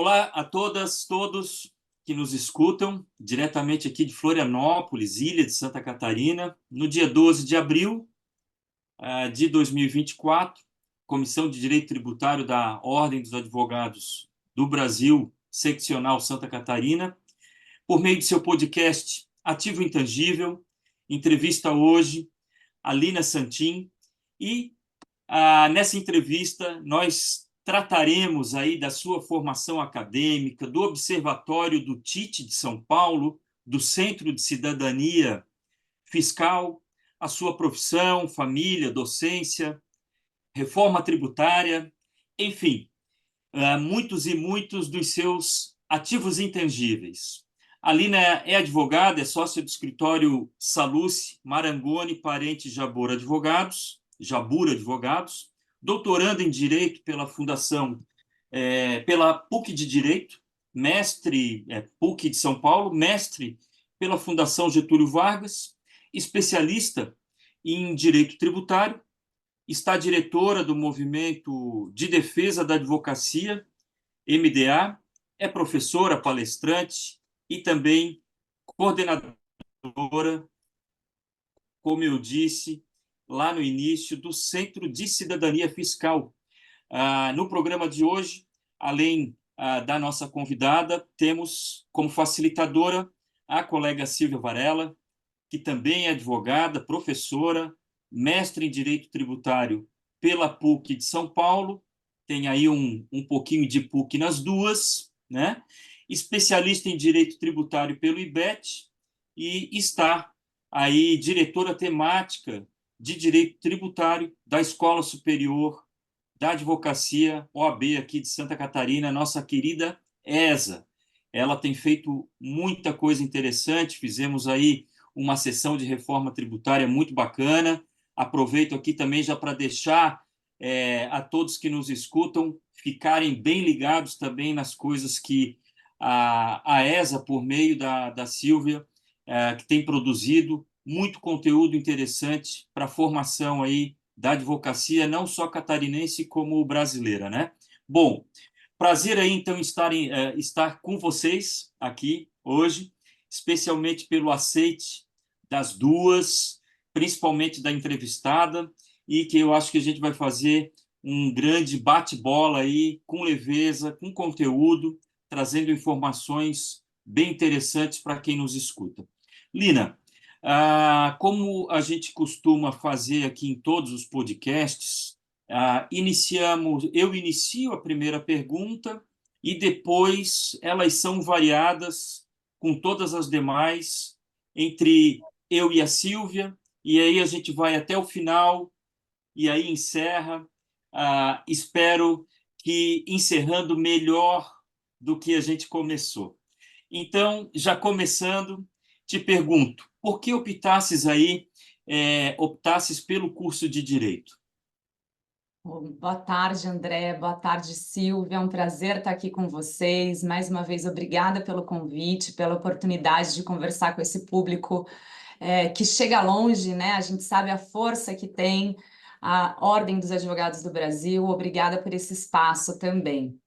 Olá a todas, todos que nos escutam diretamente aqui de Florianópolis, ilha de Santa Catarina, no dia 12 de abril de 2024, Comissão de Direito Tributário da Ordem dos Advogados do Brasil, Seccional Santa Catarina, por meio de seu podcast Ativo Intangível, entrevista hoje a Lina Santin e nessa entrevista, nós trataremos aí da sua formação acadêmica, do Observatório do TIT de São Paulo, do Centro de Cidadania Fiscal, a sua profissão, família, docência, reforma tributária, enfim, muitos e muitos dos seus ativos intangíveis. A Lina é advogada, é sócia do escritório Saluce, Marangoni, Parente Jabur Advogados, doutoranda em Direito pela Fundação, pela PUC de Direito, mestre, PUC de São Paulo, mestre pela Fundação Getúlio Vargas, especialista em Direito Tributário, está diretora do Movimento de Defesa da Advocacia, MDA, é professora, palestrante e também coordenadora, como eu disse lá no início, do Centro de Cidadania Fiscal. No programa de hoje, além da nossa convidada, temos como facilitadora a colega Silvia Varela, que também é advogada, professora, mestre em Direito Tributário pela PUC de São Paulo, tem aí um pouquinho de PUC nas duas, né? Especialista em Direito Tributário pelo IBET e está aí diretora temática de Direito Tributário da Escola Superior da Advocacia OAB aqui de Santa Catarina, nossa querida ESA. Ela tem feito muita coisa interessante, fizemos aí uma sessão de reforma tributária muito bacana. Aproveito aqui também já para deixar a todos que nos escutam ficarem bem ligados também nas coisas que a ESA, por meio da Silvia, que tem produzido muito conteúdo interessante para a formação aí da advocacia, não só catarinense como brasileira, né? Bom, prazer aí então estar com vocês aqui hoje, especialmente pelo aceite das duas, principalmente da entrevistada, e que eu acho que a gente vai fazer um grande bate-bola aí, com leveza, com conteúdo, trazendo informações bem interessantes para quem nos escuta. Lina, como a gente costuma fazer aqui em todos os podcasts, eu inicio a primeira pergunta e depois elas são variadas com todas as demais entre eu e a Silvia, e aí a gente vai até o final e aí encerra. Espero que encerrando melhor do que a gente começou. Então, já começando, te pergunto, por que optasses pelo curso de Direito? Boa tarde, André. Boa tarde, Silvia. É um prazer estar aqui com vocês. Mais uma vez, obrigada pelo convite, pela oportunidade de conversar com esse público que chega longe, né? A gente sabe a força que tem a Ordem dos Advogados do Brasil. Obrigada por esse espaço também.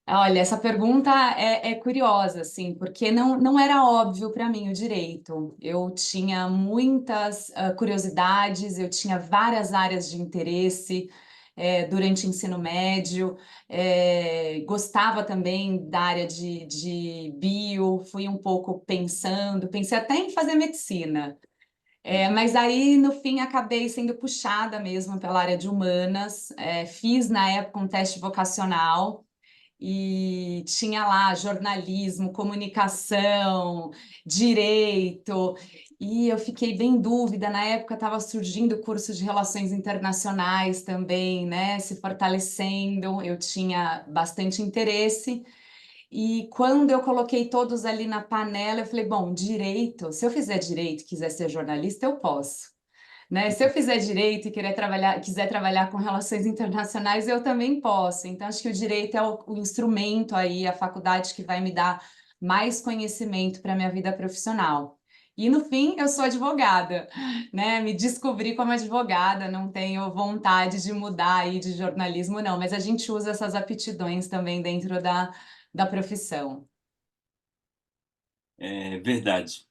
Olha, essa pergunta é curiosa, assim, porque não era óbvio para mim o direito. Eu tinha muitas curiosidades, eu tinha várias áreas de interesse durante o ensino médio, gostava também da área de bio, fui um pouco pensei até em fazer medicina. Mas aí, no fim, acabei sendo puxada mesmo pela área de humanas, fiz na época um teste vocacional, e tinha lá jornalismo, comunicação, direito, e eu fiquei bem em dúvida. Na época estava surgindo o curso de relações internacionais também, né, se fortalecendo, eu tinha bastante interesse. E quando eu coloquei todos ali na panela, eu falei, bom, direito, se eu fizer direito e quiser ser jornalista, eu posso. Né? Se eu fizer direito e quiser trabalhar com relações internacionais, eu também posso. Então, acho que o direito é o instrumento aí, a faculdade que vai me dar mais conhecimento para a minha vida profissional. E no fim, eu sou advogada, né? Me descobri como advogada, não tenho vontade de mudar aí de jornalismo, não, mas a gente usa essas aptidões também dentro da profissão. É verdade.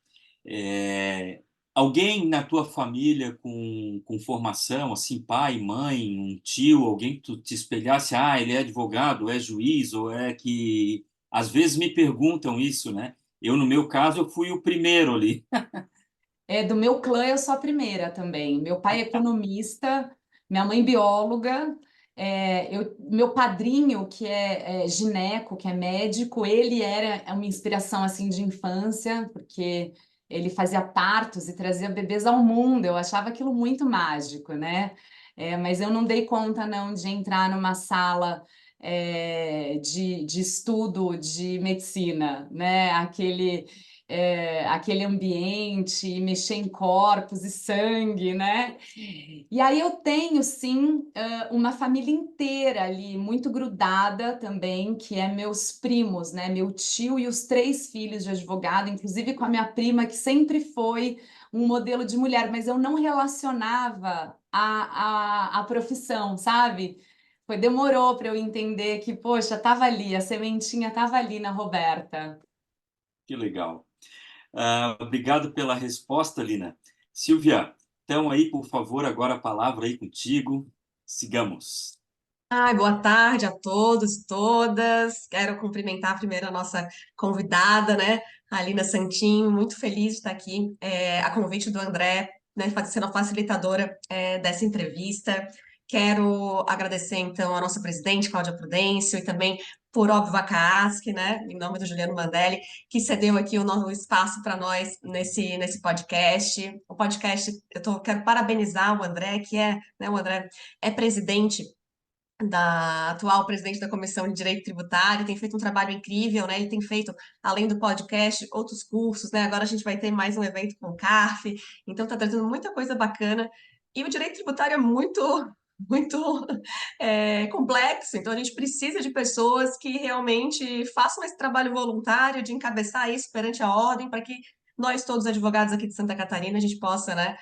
É, alguém na tua família com formação, assim, pai, mãe, um tio, alguém que tu te espelhasse, ah, ele é advogado, é juiz, ou é que... Às vezes me perguntam isso, né? Eu, no meu caso, eu fui o primeiro ali. Do meu clã, eu sou a primeira também. Meu pai é economista, minha mãe bióloga, meu padrinho, que é gineco, que é médico, ele era uma inspiração assim de infância, porque ele fazia partos e trazia bebês ao mundo. Eu achava aquilo muito mágico, né? Mas eu não dei conta não de entrar numa sala de estudo de medicina, né? Aquele ambiente, e mexer em corpos e sangue, né? E aí eu tenho, sim, uma família inteira ali, muito grudada também, que é meus primos, né? Meu tio e os 3 filhos de advogado, inclusive com a minha prima, que sempre foi um modelo de mulher, mas eu não relacionava a profissão, sabe? Demorou para eu entender que, poxa, estava ali, a sementinha estava ali na Roberta. Que legal. Obrigado pela resposta, Lina. Silvia, então aí, por favor, agora a palavra aí contigo. Sigamos. Ai, boa tarde a todos e todas. Quero cumprimentar primeiro a nossa convidada, né, a Alina Santinho, muito feliz de estar aqui, a convite do André, né, sendo a facilitadora, dessa entrevista. Quero agradecer, então, a nossa presidente, Cláudia Prudêncio, e também por Óbvio Vacaaschi, né, em nome do Juliano Mandelli, que cedeu aqui o nosso espaço para nós nesse podcast. O podcast, quero parabenizar o André, né, o André é presidente da atual presidente da Comissão de Direito Tributário, tem feito um trabalho incrível, né? Ele tem feito, além do podcast, outros cursos, né? Agora a gente vai ter mais um evento com o CARF, então está trazendo muita coisa bacana. E o direito tributário é muito complexo, então a gente precisa de pessoas que realmente façam esse trabalho voluntário de encabeçar isso perante a ordem, para que nós, todos advogados aqui de Santa Catarina, a gente possa, né,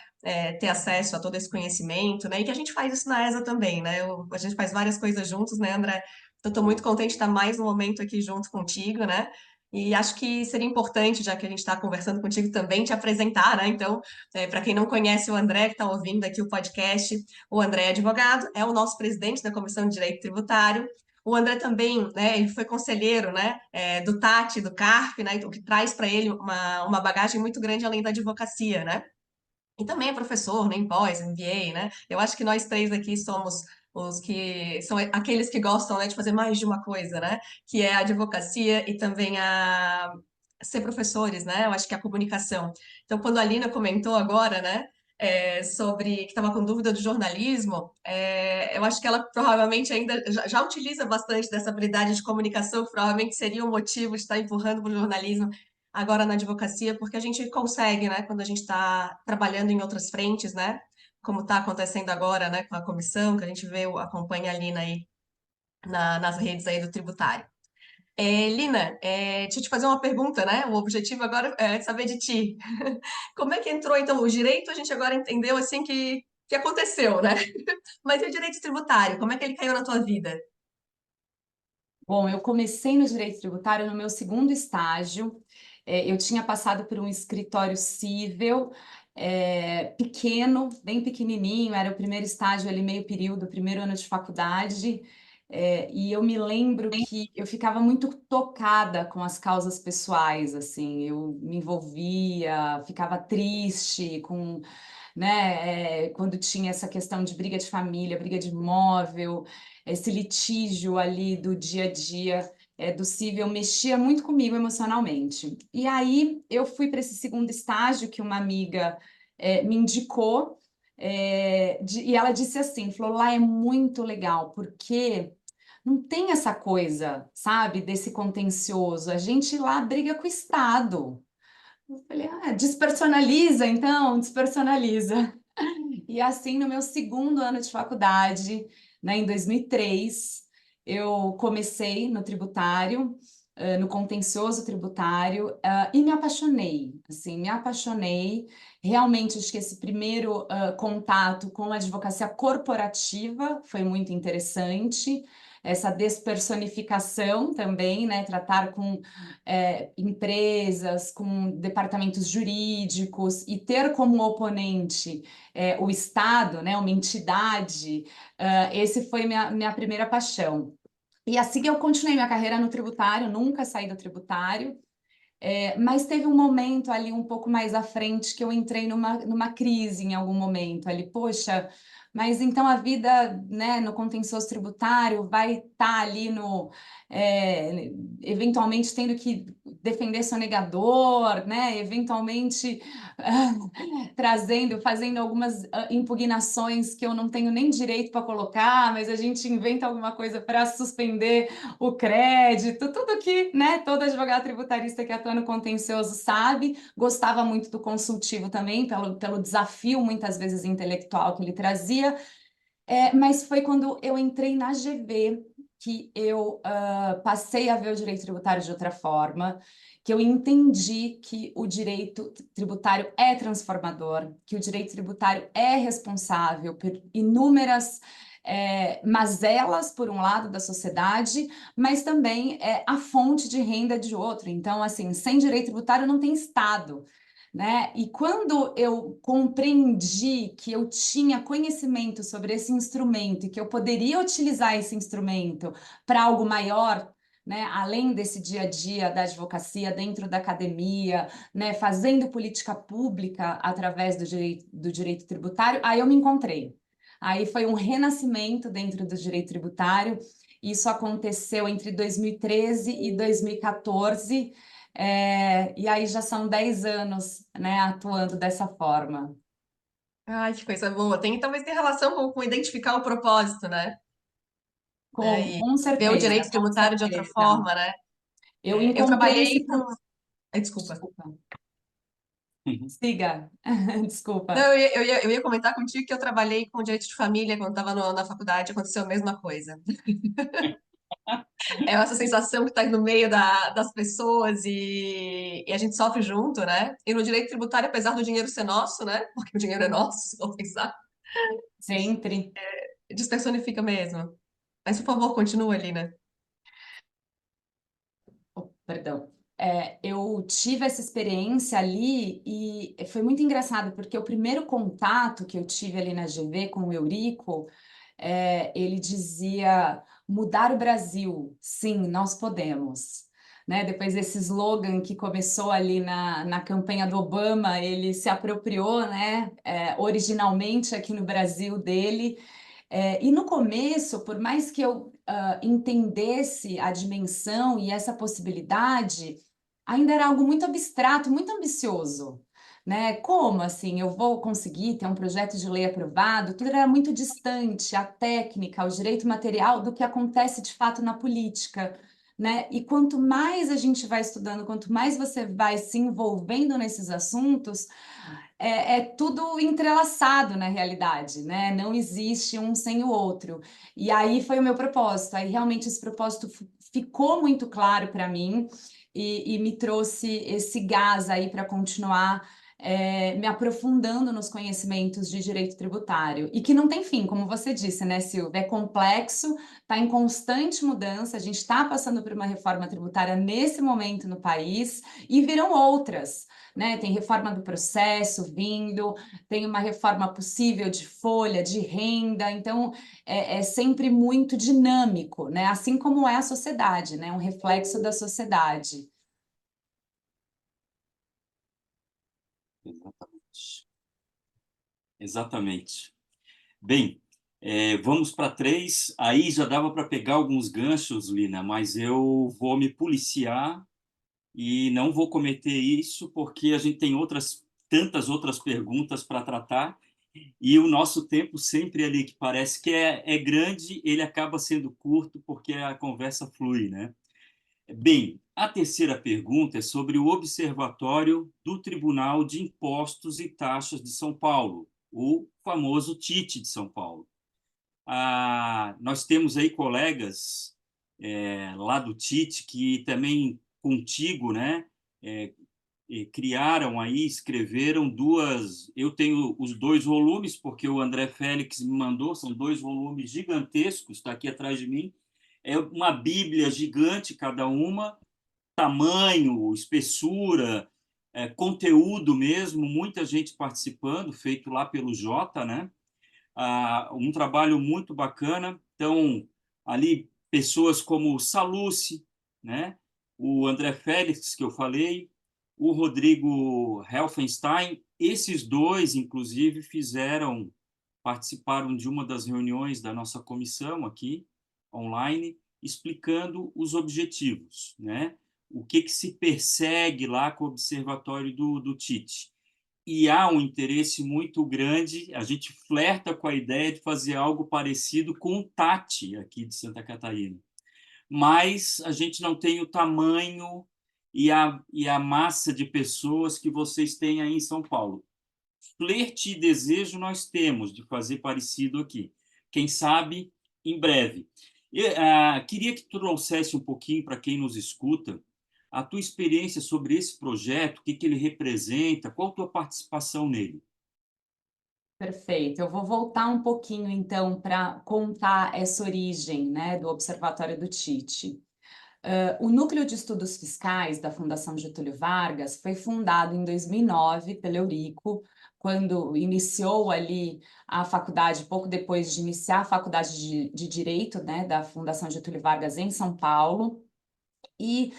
ter acesso a todo esse conhecimento, né? E que a gente faz isso na ESA também, né? A gente faz várias coisas juntos, né, André? Então, estou muito contente de estar mais um momento aqui junto contigo, né? E acho que seria importante, já que a gente está conversando contigo também, te apresentar, né? Então, para quem não conhece o André, que está ouvindo aqui o podcast, o André é advogado, é o nosso presidente da Comissão de Direito Tributário. O André também, né, ele foi conselheiro, né, do TAT, do CARF, né, o que traz para ele uma bagagem muito grande além da advocacia, né? E também é professor, né, em pós, MBA, né? Eu acho que nós três aqui somos os que são aqueles que gostam, né, de fazer mais de uma coisa, né? Que é a advocacia e também a ser professores, né? Eu acho que é a comunicação. Então, quando a Lina comentou agora, né, sobre que estava com dúvida do jornalismo, eu acho que ela provavelmente ainda já utiliza bastante dessa habilidade de comunicação, que provavelmente seria o motivo de estar empurrando para o jornalismo agora na advocacia, porque a gente consegue, né, quando a gente está trabalhando em outras frentes, né, como está acontecendo agora, né, com a comissão, que a gente vê, acompanha a Lina aí nas redes aí do tributário. Lina, deixa eu te fazer uma pergunta, né? O objetivo agora é saber de ti. Como é que entrou, então, o direito? A gente agora entendeu, assim, que aconteceu, né? Mas e o direito tributário? Como é que ele caiu na tua vida? Bom, eu comecei no direito tributário no meu segundo estágio. Eu tinha passado por um escritório civil, pequeno, bem pequenininho, era o primeiro estágio ali, meio período, primeiro ano de faculdade. E eu me lembro que eu ficava muito tocada com as causas pessoais, assim, eu me envolvia, ficava triste com, né, quando tinha essa questão de briga de família, briga de imóvel, esse litígio ali do dia a dia, do cível, mexia muito comigo emocionalmente. E aí eu fui para esse segundo estágio que uma amiga me indicou, e ela disse assim, falou, lá é muito legal, porque não tem essa coisa, sabe, desse contencioso, a gente lá briga com o Estado. Eu falei, despersonaliza então, despersonaliza. E assim, no meu segundo ano de faculdade, né, em 2003, eu comecei no tributário, no contencioso tributário, e me apaixonei, assim, me apaixonei. Realmente, acho que esse primeiro contato com a advocacia corporativa foi muito interessante. essa despersonificação também, né? Tratar com empresas, com departamentos jurídicos e ter como oponente o Estado, né? Uma entidade, esse foi minha primeira paixão. E assim eu continuei minha carreira no tributário, nunca saí do tributário. Mas teve um momento ali um pouco mais à frente que eu entrei numa crise em algum momento ali, poxa, mas então a vida, né, no contencioso tributário vai estar ali eventualmente tendo que defender sonegador, né, eventualmente fazendo algumas impugnações que eu não tenho nem direito para colocar, mas a gente inventa alguma coisa para suspender o crédito, tudo que, né, todo advogado tributarista que atua no contencioso sabe. Gostava muito do consultivo também, pelo desafio, muitas vezes, intelectual que ele trazia. Mas foi quando eu entrei na GV que eu passei a ver o direito tributário de outra forma, que eu entendi que o direito tributário é transformador, que o direito tributário é responsável por inúmeras mazelas, por um lado, da sociedade, mas também é a fonte de renda de outro. Então, assim, sem direito tributário não tem Estado, né? E quando eu compreendi que eu tinha conhecimento sobre esse instrumento e que eu poderia utilizar esse instrumento para algo maior, né, além desse dia a dia da advocacia dentro da academia, né, fazendo política pública através do direito tributário, aí eu me encontrei. Aí foi um renascimento dentro do direito tributário. Isso aconteceu entre 2013 e 2014. E aí já são 10 anos, né, atuando dessa forma. Ai, que coisa boa. Tem, talvez tenha relação com identificar o propósito, né? E Com ver o certeza, direito com tributário de outra certeza. forma, né? Eu Eu encontrei esse... trabalhei com. Desculpa. Desculpa. Siga. Não, Desculpa. eu ia comentar contigo que eu trabalhei com direito de família quando estava na faculdade, aconteceu a mesma coisa. É essa sensação que está no meio das pessoas e a gente sofre junto, né? E no direito tributário, apesar do dinheiro ser nosso, né? Porque o dinheiro é nosso, se for pensar, Sempre. despersonifica mesmo. Mas, por favor, continua ali, né? Oh, perdão. Eu tive essa experiência ali e foi muito engraçado, porque o primeiro contato que eu tive ali na GV com o Eurico, ele dizia: mudar o Brasil, sim, nós podemos. Né? Depois desse slogan que começou ali na campanha do Obama, ele se apropriou, né, originalmente aqui no Brasil dele. E no começo, por mais que eu entendesse a dimensão e essa possibilidade, ainda era algo muito abstrato, muito ambicioso. Né? Como assim? Eu vou conseguir ter um projeto de lei aprovado? Tudo era muito distante, a técnica, o direito material, do que acontece de fato na política. Né? E quanto mais a gente vai estudando, quanto mais você vai se envolvendo nesses assuntos, é tudo entrelaçado na realidade, né? Não existe um sem o outro. E aí foi o meu propósito. Aí realmente esse propósito ficou muito claro para mim e me trouxe esse gás aí para continuar me aprofundando nos conhecimentos de direito tributário. E que não tem fim, como você disse, né, Silvia? É complexo, está em constante mudança. A gente está passando por uma reforma tributária nesse momento no país e virão outras. Né? Tem reforma do processo vindo, tem uma reforma possível de folha, de renda, então é sempre muito dinâmico, né? Assim como é a sociedade, né? Um reflexo da sociedade. Exatamente. Exatamente. Bem, vamos para 3. Aí já dava para pegar alguns ganchos, Lina, mas eu vou me policiar e não vou cometer isso porque a gente tem tantas outras perguntas para tratar e o nosso tempo sempre ali que parece que é grande, ele acaba sendo curto porque a conversa flui, né? Bem, a terceira pergunta é sobre o Observatório do Tribunal de Impostos e Taxas de São Paulo, o famoso TIT de São Paulo. Nós temos aí colegas lá do TIT que também contigo, né, criaram aí, escreveram duas. Eu tenho os 2 volumes porque o André Félix me mandou, são 2 volumes gigantescos, está aqui atrás de mim. É uma bíblia gigante, cada uma, tamanho, espessura, conteúdo mesmo, muita gente participando, feito lá pelo Jota, né? Um trabalho muito bacana. Então, ali, pessoas como o Salucci, né? O André Félix, que eu falei, o Rodrigo Helfenstein, esses dois, inclusive, participaram de uma das reuniões da nossa comissão aqui, online, explicando os objetivos, né? O que se persegue lá com o Observatório do Tite. E há um interesse muito grande, a gente flerta com a ideia de fazer algo parecido com o Tati, aqui de Santa Catarina. Mas a gente não tem o tamanho e a massa de pessoas que vocês têm aí em São Paulo. Flerte e desejo nós temos de fazer parecido aqui. Quem sabe, em breve. Queria que tu trouxesse um pouquinho para quem nos escuta a tua experiência sobre esse projeto, o que ele representa, qual a tua participação nele? Perfeito. Eu vou voltar um pouquinho, então, para contar essa origem, né, do Observatório do Tite. O Núcleo de Estudos Fiscais da Fundação Getúlio Vargas foi fundado em 2009 pelo Eurico, quando iniciou ali a faculdade, pouco depois de iniciar a faculdade de Direito, né, da Fundação Getúlio Vargas em São Paulo. E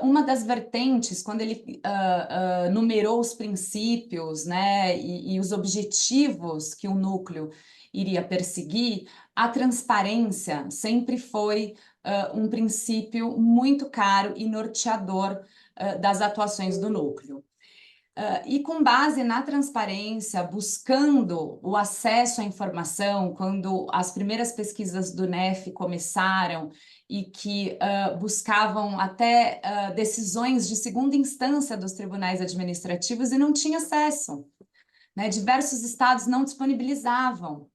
uma das vertentes, quando ele numerou os princípios, né, e os objetivos que o núcleo iria perseguir, a transparência sempre foi um princípio muito caro e norteador das atuações do núcleo. E com base na transparência, buscando o acesso à informação, quando as primeiras pesquisas do NEF começaram e que buscavam até decisões de segunda instância dos tribunais administrativos e não tinha acesso, né? Diversos estados não disponibilizavam.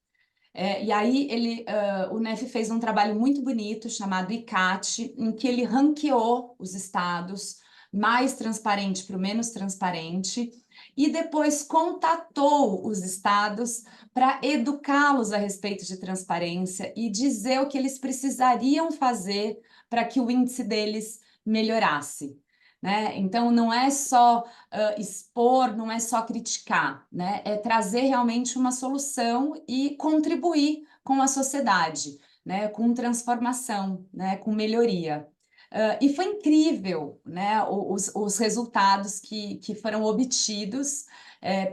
E aí o NEF fez um trabalho muito bonito chamado ICAT, em que ele ranqueou os estados mais transparente para o menos transparente, e depois contatou os estados para educá-los a respeito de transparência e dizer o que eles precisariam fazer para que o índice deles melhorasse, né? Então, não é só expor, não é só criticar, né? É trazer realmente uma solução e contribuir com a sociedade, né? Com transformação, né? Com melhoria. E foi incrível, né, os resultados que foram obtidos.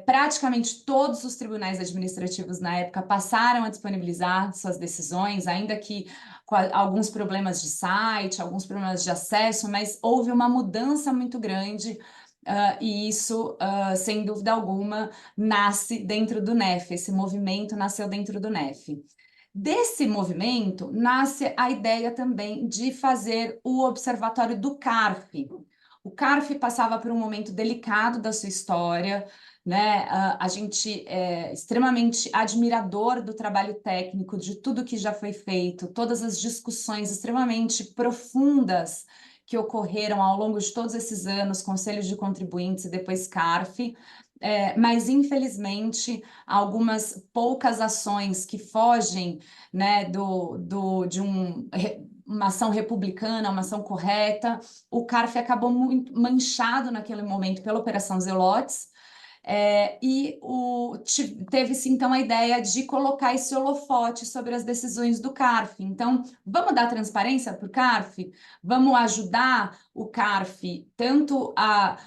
Praticamente todos os tribunais administrativos na época passaram a disponibilizar suas decisões, ainda que com alguns problemas de site, alguns problemas de acesso, mas houve uma mudança muito grande. E isso, sem dúvida alguma, nasce dentro do NEF, esse movimento nasceu dentro do NEF. Desse movimento, nasce a ideia também de fazer o Observatório do CARF. O CARF passava por um momento delicado da sua história, né? A gente é extremamente admirador do trabalho técnico, de tudo que já foi feito, todas as discussões extremamente profundas que ocorreram ao longo de todos esses anos, conselhos de contribuintes e depois CARF, mas infelizmente algumas poucas ações que fogem, né, de uma ação republicana, uma ação correta, o CARF acabou muito manchado naquele momento pela Operação Zelotes. Teve-se então a ideia de colocar esse holofote sobre as decisões do CARF. Então, vamos dar transparência para o CARF? Vamos ajudar o CARF tanto a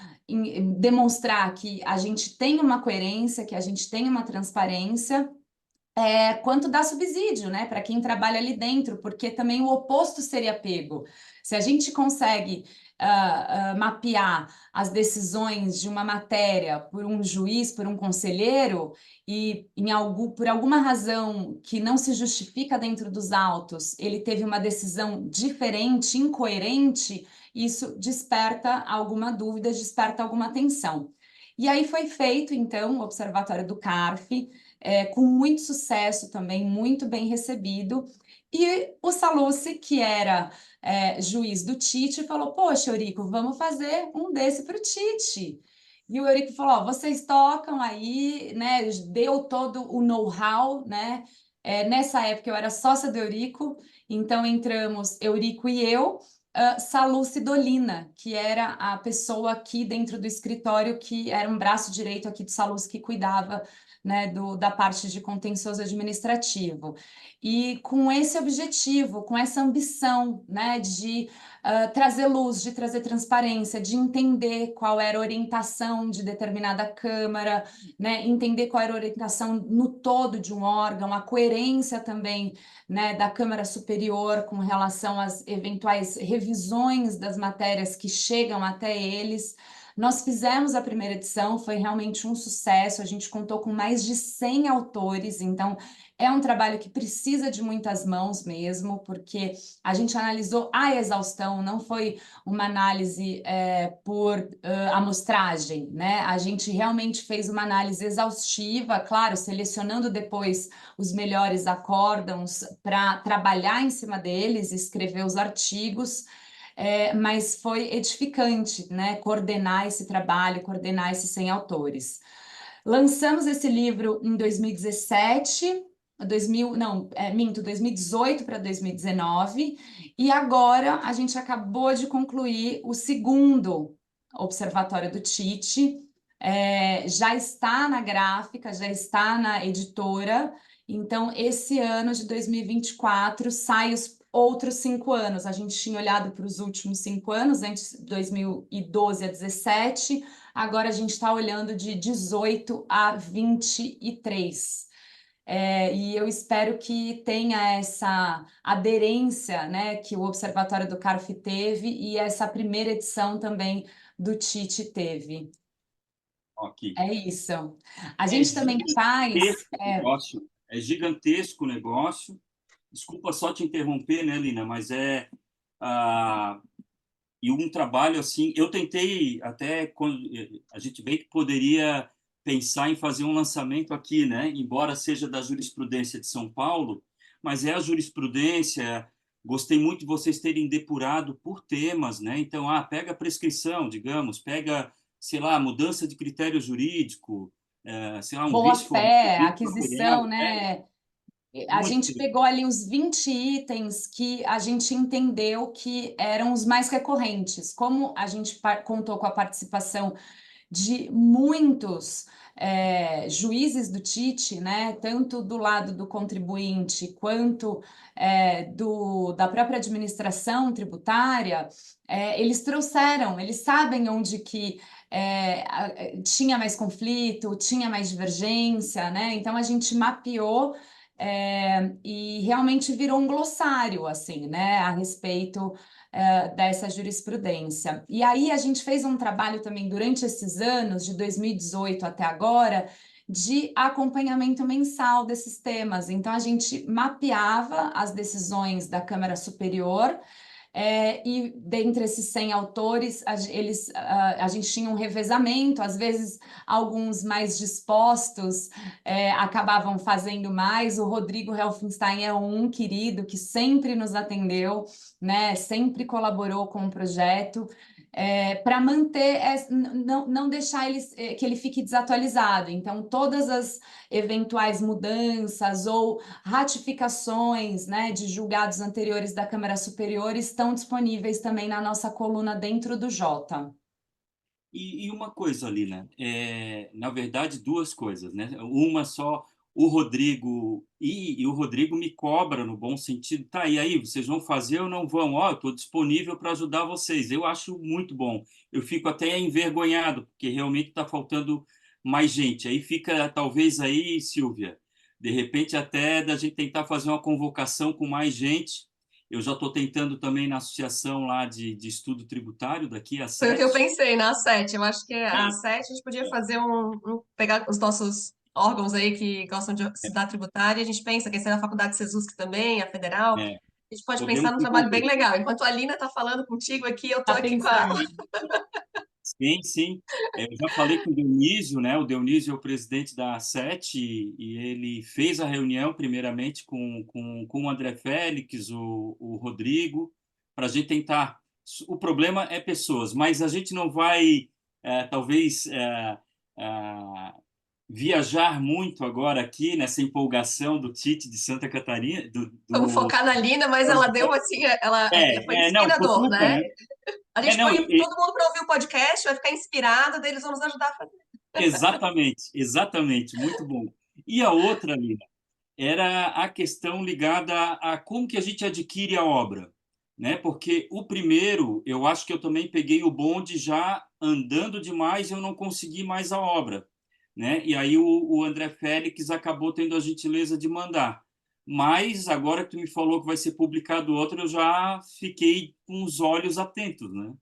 demonstrar que a gente tem uma coerência, que a gente tem uma transparência, quanto dar subsídio, né, para quem trabalha ali dentro, porque também o oposto seria pego. Se a gente consegue mapear as decisões de uma matéria por um juiz, por um conselheiro, e por alguma razão que não se justifica dentro dos autos, ele teve uma decisão diferente, incoerente, isso desperta alguma dúvida, desperta alguma tensão. E aí foi feito, então, o Observatório do CARF, com muito sucesso também, muito bem recebido. E o Salucci, que era juiz do Tite, falou: poxa, Eurico, vamos fazer um desse para o Tite. E o Eurico falou: vocês tocam aí, né? Deu todo o know-how, né? Nessa época eu era sócia do Eurico, então entramos Eurico e eu, Salu Sidolina, que era a pessoa aqui dentro do escritório, que era um braço direito aqui de Salus que cuidava, né, da parte de contencioso administrativo. E com esse objetivo, com essa ambição, né, de trazer luz, de trazer transparência, de entender qual era a orientação de determinada Câmara, né, entender qual era a orientação no todo de um órgão, a coerência também, né, da Câmara Superior com relação às eventuais revisões das matérias que chegam até eles. Nós fizemos a primeira edição, foi realmente um sucesso, a gente contou com mais de 100 autores, então é um trabalho que precisa de muitas mãos mesmo, porque a gente analisou a exaustão, não foi uma análise por amostragem, né? A gente realmente fez uma análise exaustiva, claro, selecionando depois os melhores acórdãos para trabalhar em cima deles, escrever os artigos, mas foi edificante, né? Coordenar esse trabalho, coordenar esses 100 autores. Lançamos esse livro em 2017, 2018 para 2019, e agora a gente acabou de concluir o segundo Observatório do Tite, já está na gráfica, já está na editora, então esse ano de 2024 sai os outros 5 anos. A gente tinha olhado para os últimos 5 anos, antes de 2012 a 17, agora a gente está olhando de 18 a 23. E eu espero que tenha essa aderência, né, que o Observatório do CARF teve e essa primeira edição também do Tite teve. Ok. É isso. A É gente também faz... gigantesco o negócio, é gigantesco o negócio. Desculpa só te interromper, né, Lina, mas e um trabalho assim, eu tentei até quando a gente bem que poderia pensar em fazer um lançamento aqui, né? Embora seja da jurisprudência de São Paulo, mas é a jurisprudência. Gostei muito de vocês terem depurado por temas, né? Então, pega a prescrição, digamos, pega, sei lá, mudança de critério jurídico, sei lá, um Boa vício formal, fé, vício aquisição, corporeal, né? A muito gente pegou ali os 20 itens que a gente entendeu que eram os mais recorrentes. Como a gente contou com a participação de muitos juízes do Tite, né, tanto do lado do contribuinte quanto da própria administração tributária, eles trouxeram, eles sabem onde que tinha mais conflito, tinha mais divergência, né? Então a gente mapeou e realmente virou um glossário, assim, né, a respeito dessa jurisprudência. E aí a gente fez um trabalho também durante esses anos, de 2018 até agora, de acompanhamento mensal desses temas. Então a gente mapeava as decisões da Câmara Superior. E dentre esses 100 autores, a gente tinha um revezamento, às vezes alguns mais dispostos acabavam fazendo mais. O Rodrigo Helfenstein é um querido que sempre nos atendeu, né? Sempre colaborou com o projeto. Para manter, não deixar que ele fique desatualizado. Então, todas as eventuais mudanças ou ratificações, né, de julgados anteriores da Câmara Superior estão disponíveis também na nossa coluna dentro do Jota. E uma coisa, Lina, na verdade, duas coisas, né? Uma só, o Rodrigo, e o Rodrigo me cobra no bom sentido, tá, e aí, vocês vão fazer ou não vão? Ó, eu estou disponível para ajudar vocês. Eu acho muito bom. Eu fico até envergonhado, porque realmente está faltando mais gente. Aí fica, talvez aí, Silvia, de repente até da gente tentar fazer uma convocação com mais gente. Eu já estou tentando também na associação lá de estudo tributário, daqui a Foi o que eu 7. pensei na A7. Eu acho que a A7 a gente podia fazer pegar os nossos órgãos aí que gostam de estudar tributária, a gente pensa, que essa é a Faculdade Sesusc também, a Federal. É, A gente pode pensar podemos num trabalho bem envolver. legal. Enquanto a Lina está falando contigo aqui, eu estou Tá aqui com a. pensando? Sim, sim. Eu já falei com o Dionísio, né? O Dionísio é o presidente da A7 e ele fez a reunião primeiramente com o André Félix, o Rodrigo, para a gente tentar. O problema é pessoas, mas a gente não vai, talvez, viajar muito agora aqui nessa empolgação do Tite de Santa Catarina, Vamos focar na Lina, mas ela deu assim, ela foi não, inspirador, cutuca, né? né? A gente Não, põe todo mundo para ouvir o podcast, vai ficar inspirado, daí eles vão nos ajudar a fazer. exatamente, exatamente, muito bom. E a outra, Lina, era a questão ligada a como que a gente adquire a obra, né? Porque o primeiro, eu acho que eu também peguei o bonde já andando demais, eu não consegui mais a obra, né? E aí o André Félix acabou tendo a gentileza de mandar. Mas agora que tu me falou que vai ser publicado outro, eu já fiquei com os olhos atentos, né?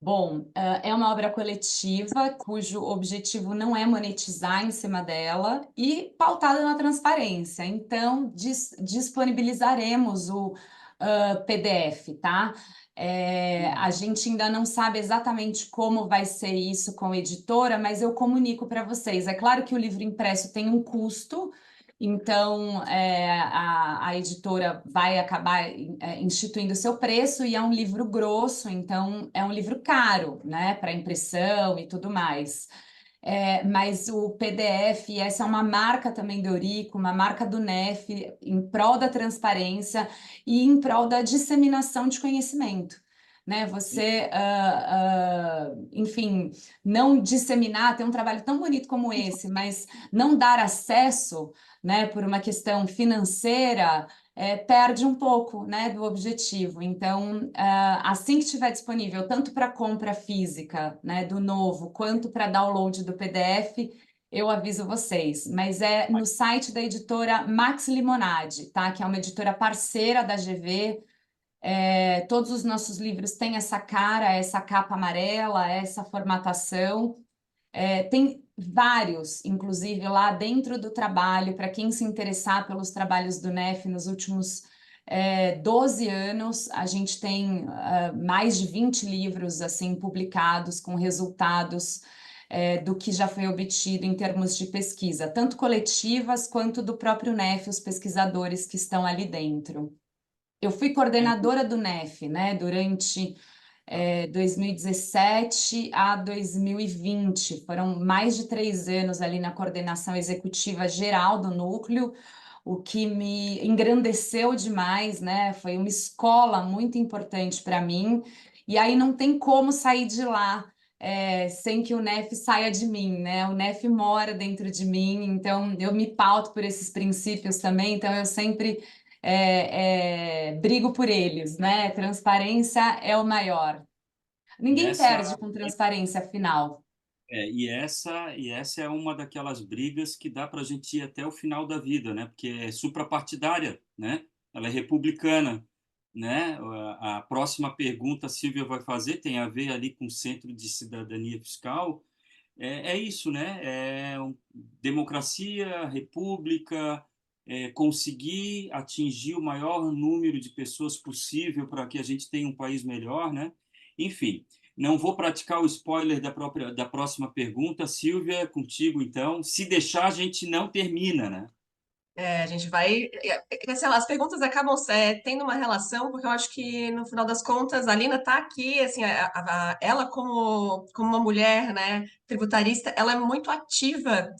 Bom, é uma obra coletiva cujo objetivo não é monetizar em cima dela e pautada na transparência. Então, disponibilizaremos o PDF, tá? A gente ainda não sabe exatamente como vai ser isso com a editora, mas eu comunico para vocês. É claro que o livro impresso tem um custo, então a editora vai acabar instituindo seu preço e é um livro grosso, então é um livro caro, né, para impressão e tudo mais. Mas o PDF, essa é uma marca também do Eurico, uma marca do NEF, em prol da transparência e em prol da disseminação de conhecimento. Né? Você, enfim, não disseminar, ter um trabalho tão bonito como esse, mas não dar acesso, né, por uma questão financeira, perde um pouco, né, do objetivo. Então, assim que estiver disponível, tanto para compra física, né, do novo, quanto para download do PDF, eu aviso vocês. Mas é no site da editora Max Limonade, tá? Que é uma editora parceira da GV. Todos os nossos livros têm essa cara, essa capa amarela, essa formatação. Tem vários, inclusive, lá dentro do trabalho, para quem se interessar pelos trabalhos do NEF nos últimos 12 anos, a gente tem mais de 20 livros assim publicados com resultados do que já foi obtido em termos de pesquisa, tanto coletivas quanto do próprio NEF, os pesquisadores que estão ali dentro. Eu fui coordenadora do NEF, né, durante 2017 a 2020. Foram mais de 3 anos ali na coordenação executiva geral do núcleo, o que me engrandeceu demais, né? Foi uma escola muito importante para mim. E aí não tem como sair de lá. Sem que o NEF saia de mim, né? O NEF mora dentro de mim, então eu me pauto por esses princípios também, então eu sempre brigo por eles, né? Transparência é o maior. E Ninguém essa perde com transparência, afinal. e essa é uma daquelas brigas que dá para a gente ir até o final da vida, né? Porque é suprapartidária, né? Ela é republicana, né? A próxima pergunta a Silvia vai fazer tem a ver ali com o Centro de Cidadania Fiscal. É isso, né? Democracia, república, conseguir atingir o maior número de pessoas possível para que a gente tenha um país melhor, né? Enfim, não vou praticar o spoiler da próxima pergunta. Silvia, contigo, então. Se deixar, a gente não termina, né? A gente vai. Sei lá, as perguntas acabam tendo uma relação, porque eu acho que, no final das contas, a Lina está aqui, assim, ela como uma mulher, né, tributarista, ela é muito ativa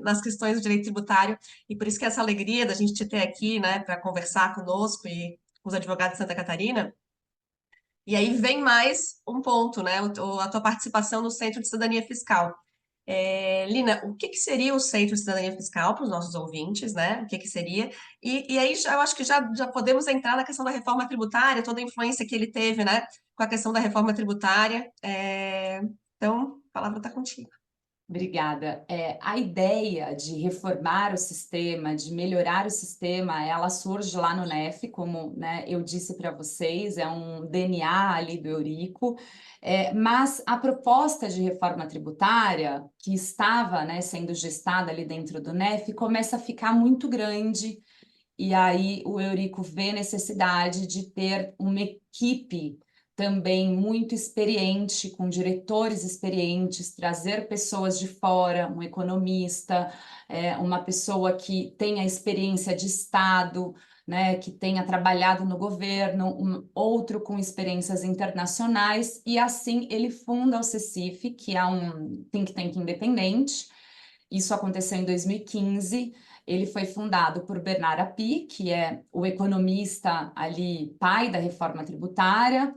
nas questões do direito tributário, e por isso que essa alegria da gente te ter aqui, né, para conversar conosco e com os advogados de Santa Catarina. E aí vem mais um ponto, né, a tua participação no Centro de Cidadania Fiscal. Lina, o que que seria o Centro de Cidadania Fiscal para os nossos ouvintes, né? O que que seria? E aí eu acho que já podemos entrar na questão da reforma tributária, toda a influência que ele teve, né, com a questão da reforma tributária. Então, a palavra está contigo. Obrigada. A ideia de reformar o sistema, de melhorar o sistema, ela surge lá no NEF, como, né, eu disse para vocês, é um DNA ali do Eurico, mas a proposta de reforma tributária, que estava, né, sendo gestada ali dentro do NEF, começa a ficar muito grande, e aí o Eurico vê necessidade de ter uma equipe também muito experiente, com diretores experientes, trazer pessoas de fora, um economista, uma pessoa que tenha experiência de Estado, né, que tenha trabalhado no governo, outro com experiências internacionais, e assim ele funda o CECIF, que é um think tank independente, Isso aconteceu em 2015. Ele foi fundado por Bernard Api, que é o economista ali, pai da reforma tributária,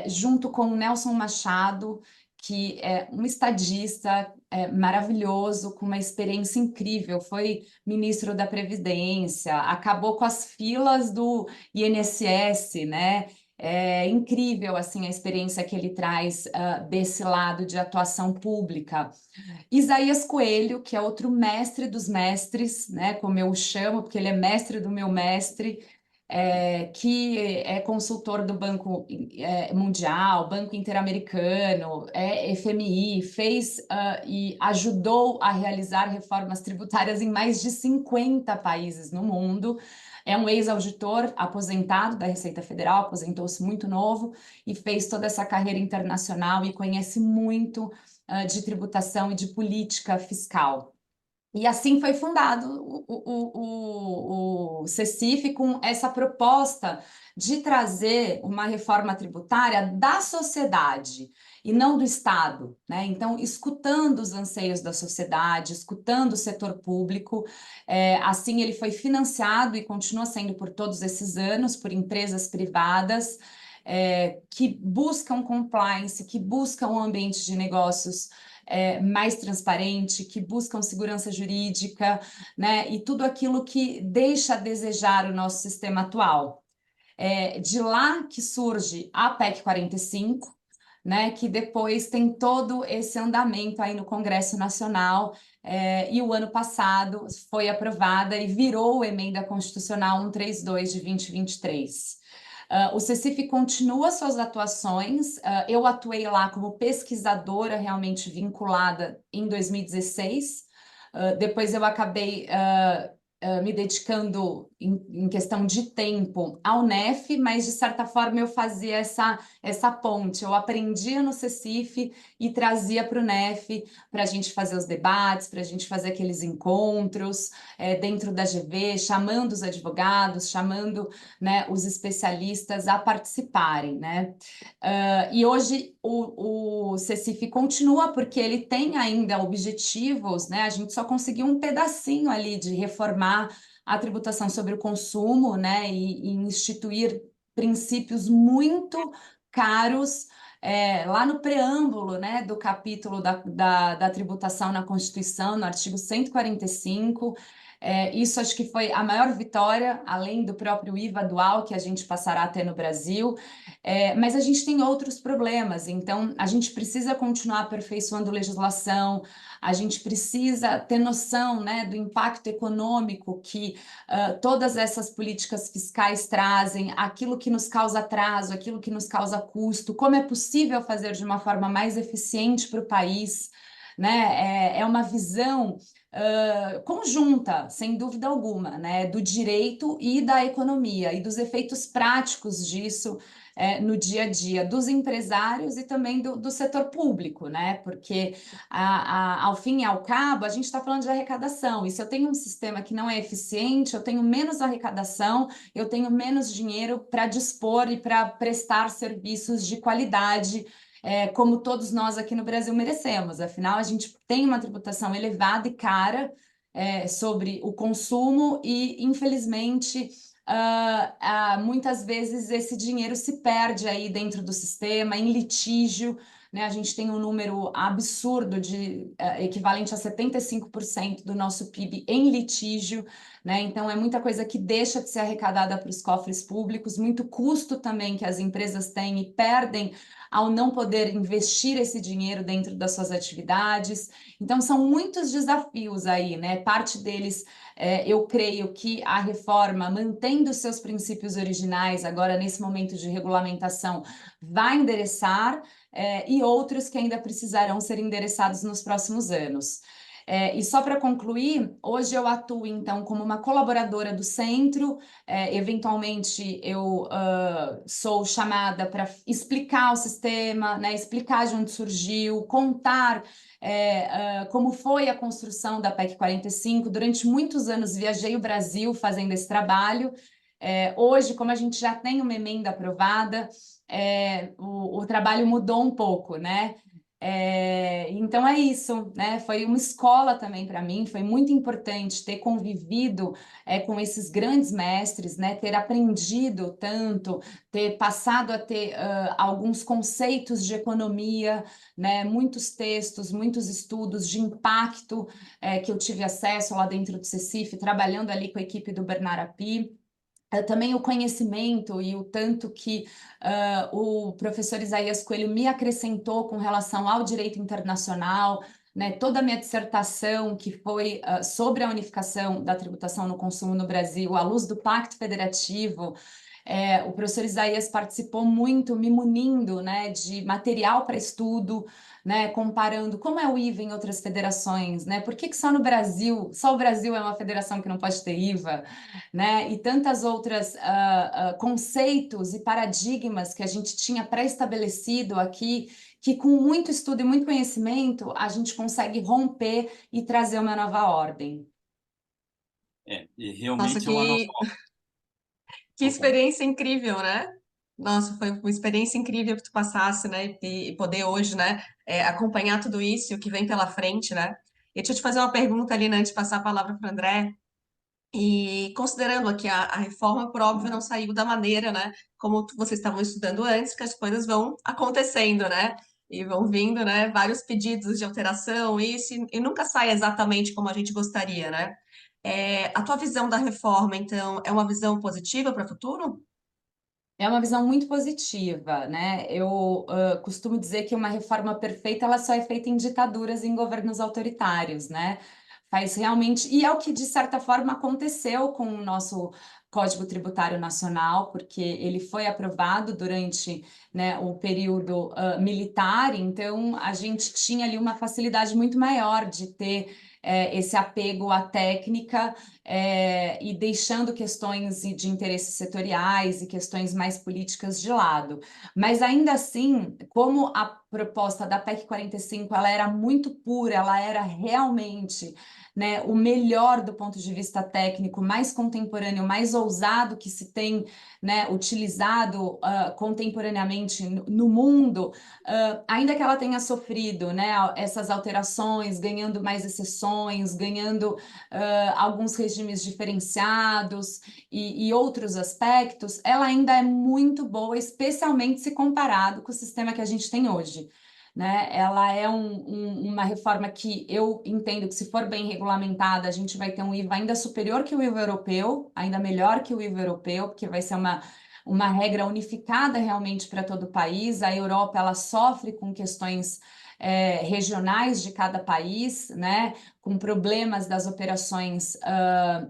junto com o Nelson Machado, que é um estadista maravilhoso, com uma experiência incrível, foi ministro da Previdência, acabou com as filas do INSS, né? É incrível assim a experiência que ele traz desse lado de atuação pública. Isaías Coelho, que é outro mestre dos mestres, né, como eu o chamo, porque ele é mestre do meu mestre, que é consultor do Banco Mundial, Banco Interamericano, FMI, fez e ajudou a realizar reformas tributárias em mais de 50 países no mundo. É um ex-auditor aposentado da Receita Federal, aposentou-se muito novo e fez toda essa carreira internacional e conhece muito de tributação e de política fiscal. E assim foi fundado o CECIF com essa proposta de trazer uma reforma tributária da sociedade e não do Estado, né? Então, escutando os anseios da sociedade, escutando o setor público, assim ele foi financiado e continua sendo por todos esses anos por empresas privadas, que buscam compliance, que buscam um ambiente de negócios mais transparente, que buscam segurança jurídica, né? E tudo aquilo que deixa a desejar o nosso sistema atual. De lá que surge a PEC 45, né, que depois tem todo esse andamento aí no Congresso Nacional, e o ano passado foi aprovada e virou Emenda Constitucional 132 de 2023. O CECIF continua suas atuações, eu atuei lá como pesquisadora realmente vinculada em 2016, depois eu acabei me dedicando em questão de tempo ao NEF, mas de certa forma eu fazia essa ponte, eu aprendia no CECIF e trazia para o NEF para a gente fazer os debates, para a gente fazer aqueles encontros dentro da GV, chamando os advogados, chamando, né, os especialistas a participarem, né? E hoje o CECIF continua porque ele tem ainda objetivos, né? A gente só conseguiu um pedacinho ali de reformar a tributação sobre o consumo, né? E instituir princípios muito caros lá no preâmbulo, né, do capítulo da tributação na Constituição, no artigo 145. Isso acho que foi a maior vitória, além do próprio IVA dual que a gente passará a ter no Brasil, mas a gente tem outros problemas, então a gente precisa continuar aperfeiçoando legislação, a gente precisa ter noção, né, do impacto econômico que todas essas políticas fiscais trazem, aquilo que nos causa atraso, aquilo que nos causa custo, como é possível fazer de uma forma mais eficiente para o país, né? É uma visão conjunta, sem dúvida alguma, né, do direito e da economia e dos efeitos práticos disso no dia a dia dos empresários e também do setor público, né, porque ao fim e ao cabo a gente está falando de arrecadação, e se eu tenho um sistema que não é eficiente, eu tenho menos arrecadação, eu tenho menos dinheiro para dispor e para prestar serviços de qualidade, como todos nós aqui no Brasil merecemos. Afinal, a gente tem uma tributação elevada e cara sobre o consumo e, infelizmente, muitas vezes esse dinheiro se perde aí dentro do sistema, em litígio, né? A gente tem um número absurdo de equivalente a 75% do nosso PIB em litígio, né? Então é muita coisa que deixa de ser arrecadada para os cofres públicos, muito custo também que as empresas têm e perdem ao não poder investir esse dinheiro dentro das suas atividades. Então são muitos desafios aí, né? Parte deles eu creio que a reforma, mantendo seus princípios originais, agora nesse momento de regulamentação, vai endereçar, e outros que ainda precisarão ser endereçados nos próximos anos. E só para concluir, hoje eu atuo então como uma colaboradora do centro, eventualmente eu sou chamada para explicar o sistema, né, explicar de onde surgiu, contar como foi a construção da PEC 45. Durante muitos anos viajei o Brasil fazendo esse trabalho. Hoje, como a gente já tem uma emenda aprovada, o trabalho mudou um pouco, né? Então é isso, né? Foi uma escola também para mim, foi muito importante ter convivido com esses grandes mestres, né? Ter aprendido tanto, ter passado a ter alguns conceitos de economia, né? Muitos textos, muitos estudos de impacto que eu tive acesso lá dentro do CECIF, trabalhando ali com a equipe do Bernard Api. Também o conhecimento e o tanto que o professor Isaías Coelho me acrescentou com relação ao direito internacional, né, toda a minha dissertação, que foi sobre a unificação da tributação no consumo no Brasil, à luz do Pacto Federativo. O professor Isaías participou muito, me munindo, né, de material para estudo, né, comparando como é o IVA em outras federações, né, por que só no Brasil, só o Brasil é uma federação que não pode ter IVA, né, e tantas outras conceitos e paradigmas que a gente tinha pré-estabelecido aqui, que com muito estudo e muito conhecimento a gente consegue romper e trazer uma nova ordem. E Nossa, realmente é uma nova... que experiência incrível, né? Nossa, foi uma experiência incrível que tu passasse, né? E poder hoje, né, acompanhar tudo isso e o que vem pela frente, né? E deixa eu te fazer uma pergunta ali, né, antes de passar a palavra para o André. E considerando aqui a reforma, por óbvio, não saiu da maneira, né, como vocês estavam estudando antes, que as coisas vão acontecendo, né? E vão vindo, né, vários pedidos de alteração, isso, e nunca sai exatamente como a gente gostaria, né? A tua visão da reforma, então, é uma visão positiva para o futuro? É uma visão muito positiva, né? Eu costumo dizer que uma reforma perfeita ela só é feita em ditaduras e em governos autoritários, né? Faz realmente, e é o que de certa forma aconteceu com o nosso Código Tributário Nacional, porque ele foi aprovado durante, né, o período militar, então a gente tinha ali uma facilidade muito maior de ter esse apego à técnica e deixando questões de interesses setoriais e questões mais políticas de lado. Mas ainda assim, como a proposta da PEC 45 ela era muito pura, ela era realmente, né, o melhor do ponto de vista técnico, mais contemporâneo, mais ousado que se tem, né, utilizado contemporaneamente no mundo, ainda que ela tenha sofrido, né, essas alterações, ganhando mais exceções, ganhando alguns regimes diferenciados e outros aspectos, ela ainda é muito boa, especialmente se comparado com o sistema que a gente tem hoje. Né? Ela é uma reforma que eu entendo que, se for bem regulamentada, a gente vai ter um IVA ainda superior que o IVA europeu, ainda melhor que o IVA europeu, porque vai ser uma regra unificada realmente para todo o país. A Europa ela sofre com questões regionais de cada país, né? Com problemas das operações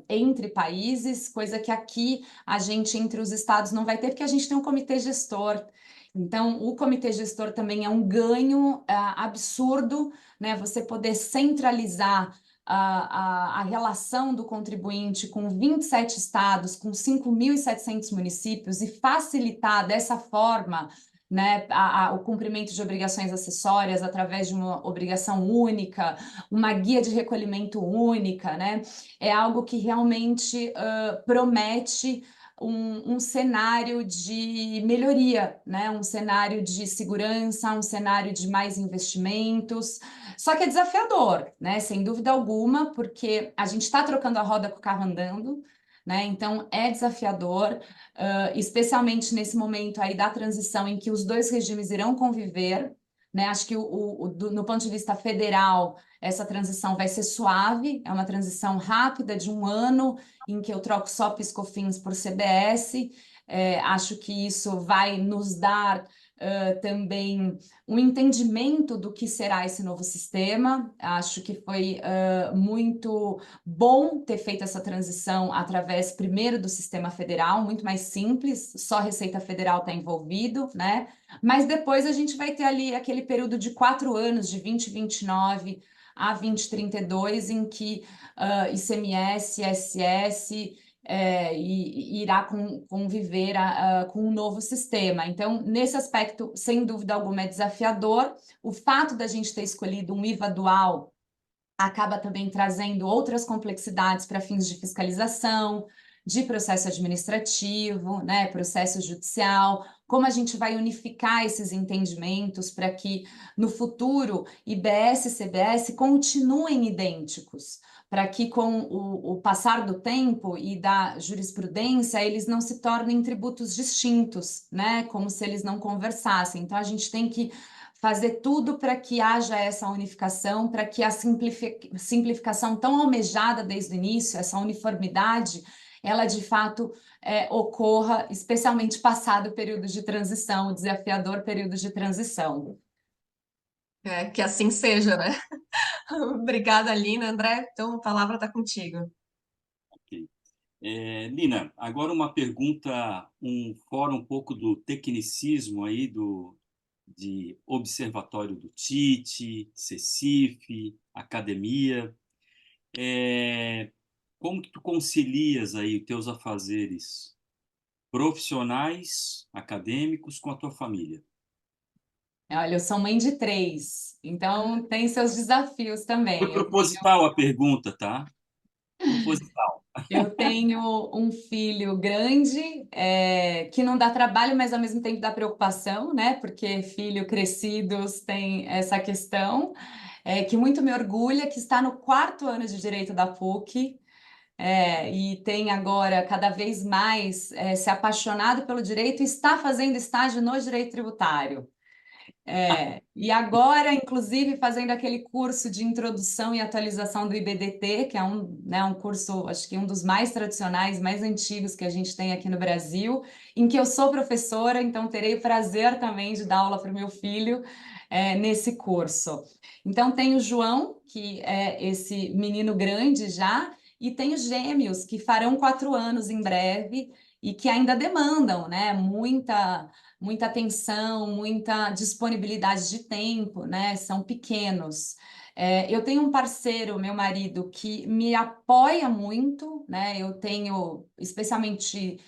entre países, coisa que aqui a gente, entre os estados, não vai ter, porque a gente tem um comitê gestor. Então, o comitê gestor também é um ganho absurdo, né? Você poder centralizar a relação do contribuinte com 27 estados, com 5.700 municípios e facilitar dessa forma, né, o cumprimento de obrigações acessórias através de uma obrigação única, uma guia de recolhimento única, né? É algo que realmente promete um cenário de melhoria, né? Um cenário de segurança, um cenário de mais investimentos. Só que é desafiador, né? Sem dúvida alguma, porque a gente está trocando a roda com o carro andando, né? Então é desafiador, especialmente nesse momento aí da transição em que os dois regimes irão conviver, né? Acho que no ponto de vista federal, essa transição vai ser suave, é uma transição rápida de 1 ano, em que eu troco só PIS/COFINS por CBS. Acho que isso vai nos dar também um entendimento do que será esse novo sistema. Acho que foi muito bom ter feito essa transição através, primeiro, do sistema federal, muito mais simples, só a Receita Federal está envolvido, né? Mas depois a gente vai ter ali aquele período de 4 anos, de 2029 a 2032, em que ICMS, ISS irá conviver com um novo sistema. Então, nesse aspecto, sem dúvida alguma, é desafiador. O fato da gente ter escolhido um IVA dual acaba também trazendo outras complexidades para fins de fiscalização, de processo administrativo, né, processo judicial, como a gente vai unificar esses entendimentos para que, no futuro, IBS e CBS continuem idênticos, para que, com o passar do tempo e da jurisprudência, eles não se tornem tributos distintos, né? Como se eles não conversassem. Então, a gente tem que fazer tudo para que haja essa unificação, para que a simplificação tão almejada desde o início, essa uniformidade, ela de fato ocorra, especialmente passado o período de transição, o desafiador período de transição. Que assim seja, né? Obrigada, Lina. André, então a palavra está contigo. Ok. Lina, agora uma pergunta, fora um pouco do tecnicismo aí de Observatório do TIT, CECIF, academia. Como que tu concilias aí os teus afazeres profissionais, acadêmicos, com a tua família? Olha, eu sou mãe de 3, então tem seus desafios Foi também. proposital a pergunta, tá? Proposital. Eu tenho um filho grande, que não dá trabalho, mas ao mesmo tempo dá preocupação, né? Porque filho crescidos tem essa questão, que muito me orgulha, que está no 4º ano de Direito da PUC, e tem agora cada vez mais se apaixonado pelo direito e está fazendo estágio no direito tributário. E agora, inclusive, fazendo aquele curso de introdução e atualização do IBDT, que é um curso, acho que um dos mais tradicionais, mais antigos que a gente tem aqui no Brasil, em que eu sou professora, então terei o prazer também de dar aula para o meu filho nesse curso. Então, tem o João, que é esse menino grande já, e tem os gêmeos, que farão 4 anos em breve, e que ainda demandam, né, muita atenção, muita disponibilidade de tempo, né? São pequenos. Eu tenho um parceiro, meu marido, que me apoia muito, né? Eu tenho, especialmente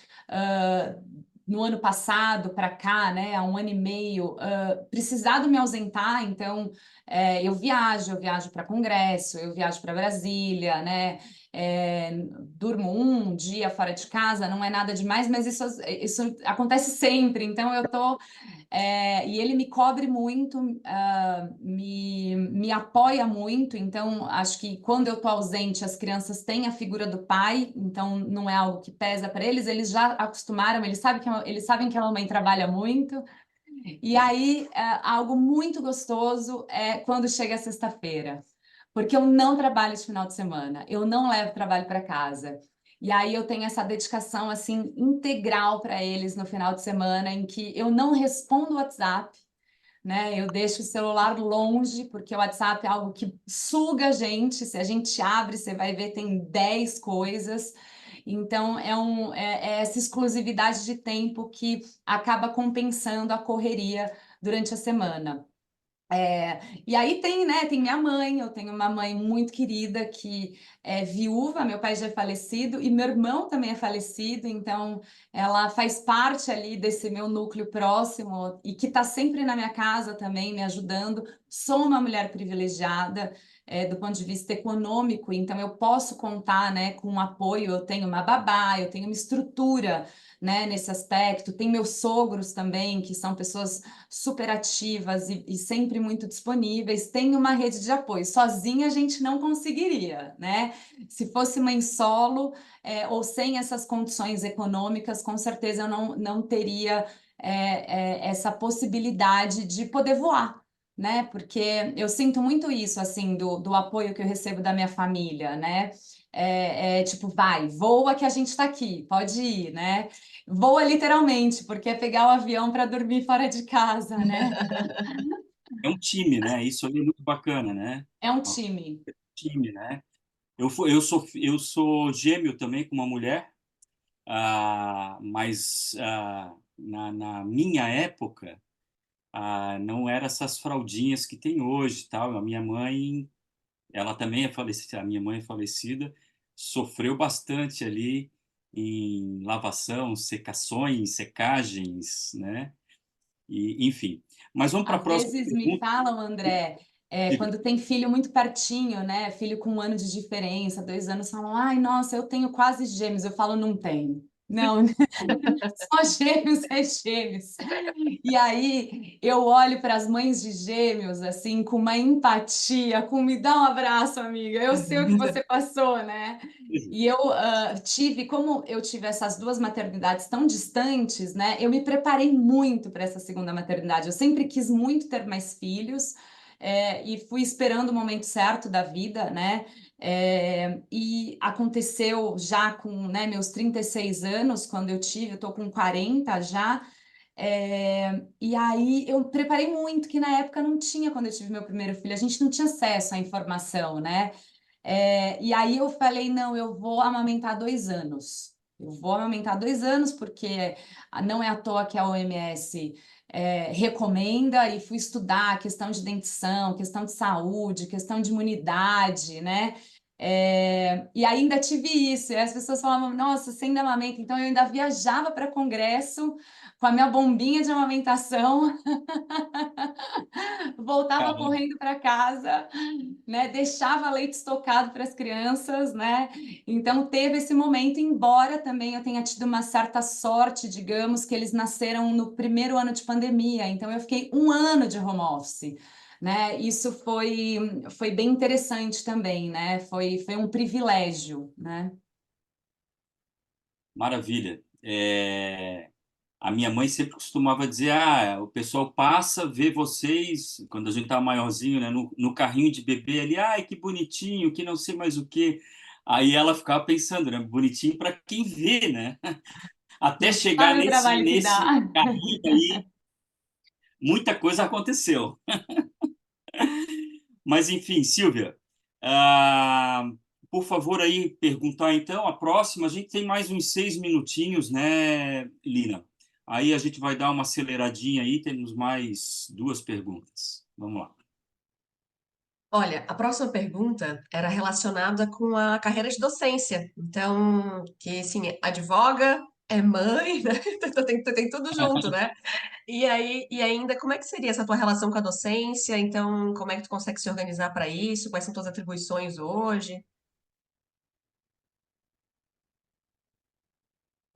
no ano passado para cá, né? Há 1 ano e meio, precisado me ausentar, então eu viajo para congresso, eu viajo para Brasília, né? Durmo um dia fora de casa, não é nada demais, mas isso acontece sempre, então eu tô. E ele me cobre muito, me apoia muito, então acho que quando eu tô ausente, as crianças têm a figura do pai, então não é algo que pesa para eles já acostumaram, eles sabem que a mamãe trabalha muito. E aí, algo muito gostoso é quando chega a sexta-feira, porque eu não trabalho esse final de semana, eu não levo trabalho para casa. E aí eu tenho essa dedicação assim integral para eles no final de semana, em que eu não respondo o WhatsApp, né? Eu deixo o celular longe, porque o WhatsApp é algo que suga a gente. Se a gente abre, você vai ver, tem 10 coisas. Então, é essa exclusividade de tempo que acaba compensando a correria durante a semana. E aí tem, né, tem minha mãe, eu tenho uma mãe muito querida que é viúva, meu pai já é falecido e meu irmão também é falecido, então ela faz parte ali desse meu núcleo próximo e que está sempre na minha casa também, me ajudando. Sou uma mulher privilegiada, do ponto de vista econômico, então eu posso contar, né, com um apoio, eu tenho uma babá, eu tenho uma estrutura, né, nesse aspecto, tem meus sogros também, que são pessoas super ativas e sempre muito disponíveis, tem uma rede de apoio. Sozinha a gente não conseguiria, né? Se fosse mãe solo, ou sem essas condições econômicas, com certeza eu não teria essa possibilidade de poder voar. Né? Porque eu sinto muito isso, assim, do apoio que eu recebo da minha família, né? Tipo, vai, voa que a gente está aqui, pode ir, né? Voa literalmente, porque é pegar o avião para dormir fora de casa, né? É um time, né? Isso aí é muito bacana, né? É um Um time. time, né? Eu sou gêmeo também com uma mulher, mas na minha época não era essas fraldinhas que tem hoje, tal. A minha mãe, ela também é falecida, a minha mãe é falecida, sofreu bastante ali em lavação, secações, secagens, né? E, enfim. Mas vamos para a Às próxima vezes me pergunta. falam, André, Diga. quando tem filho muito pertinho, né? Filho com 1 ano de diferença, 2 anos, falam, ai, nossa, eu tenho quase gêmeos. Eu falo, não tem. Não, só gêmeos é gêmeos. E aí eu olho para as mães de gêmeos, assim, com uma empatia, com me dá um abraço, amiga. Eu sei o que você passou, né? E eu como eu tive essas duas maternidades tão distantes, né? Eu me preparei muito para essa segunda maternidade. Eu sempre quis muito ter mais filhos, e fui esperando o momento certo da vida, né? E aconteceu já com, né, meus 36 anos, quando eu tive, eu tô com 40 já. E aí eu preparei muito, que na época não tinha, quando eu tive meu primeiro filho, a gente não tinha acesso à informação, né? E aí eu falei, não, eu vou amamentar 2 anos. Eu vou amamentar 2 anos, porque não é à toa que a OMS recomenda, e fui estudar questão de dentição, questão de saúde, questão de imunidade, né? E ainda tive isso, e as pessoas falavam, nossa, você ainda amamenta? Então eu ainda viajava para congresso com a minha bombinha de amamentação, voltava Caramba, correndo para casa, né? Deixava leite estocado para as crianças, né? Então teve esse momento, embora também eu tenha tido uma certa sorte, digamos, que eles nasceram no primeiro ano de pandemia, então eu fiquei 1 ano de home office. Né? Isso foi bem interessante também, né? Foi um privilégio, né? maravilha. A minha mãe sempre costumava dizer, o pessoal passa, vê vocês, quando a gente estava maiorzinho, né, no carrinho de bebê ali, ai, que bonitinho, que não sei mais o quê. Aí ela ficava pensando, né, bonitinho para quem vê, né? Até Não chegar sabe o nesse, trabalho que dá. nesse carrinho aí, muita coisa aconteceu. Mas, enfim, Silvia, ah, por favor, aí perguntar então, a próxima, a gente tem mais uns 6 minutinhos, né, Lina? Aí a gente vai dar uma aceleradinha aí, temos mais 2 perguntas. Vamos lá. Olha, a próxima pergunta era relacionada com a carreira de docência. Então, que assim, advoga, é mãe, né? Então, tem tudo junto, né? E aí, e ainda, como é que seria essa tua relação com a docência? Então, como é que tu consegue se organizar para isso? Quais são tuas atribuições hoje?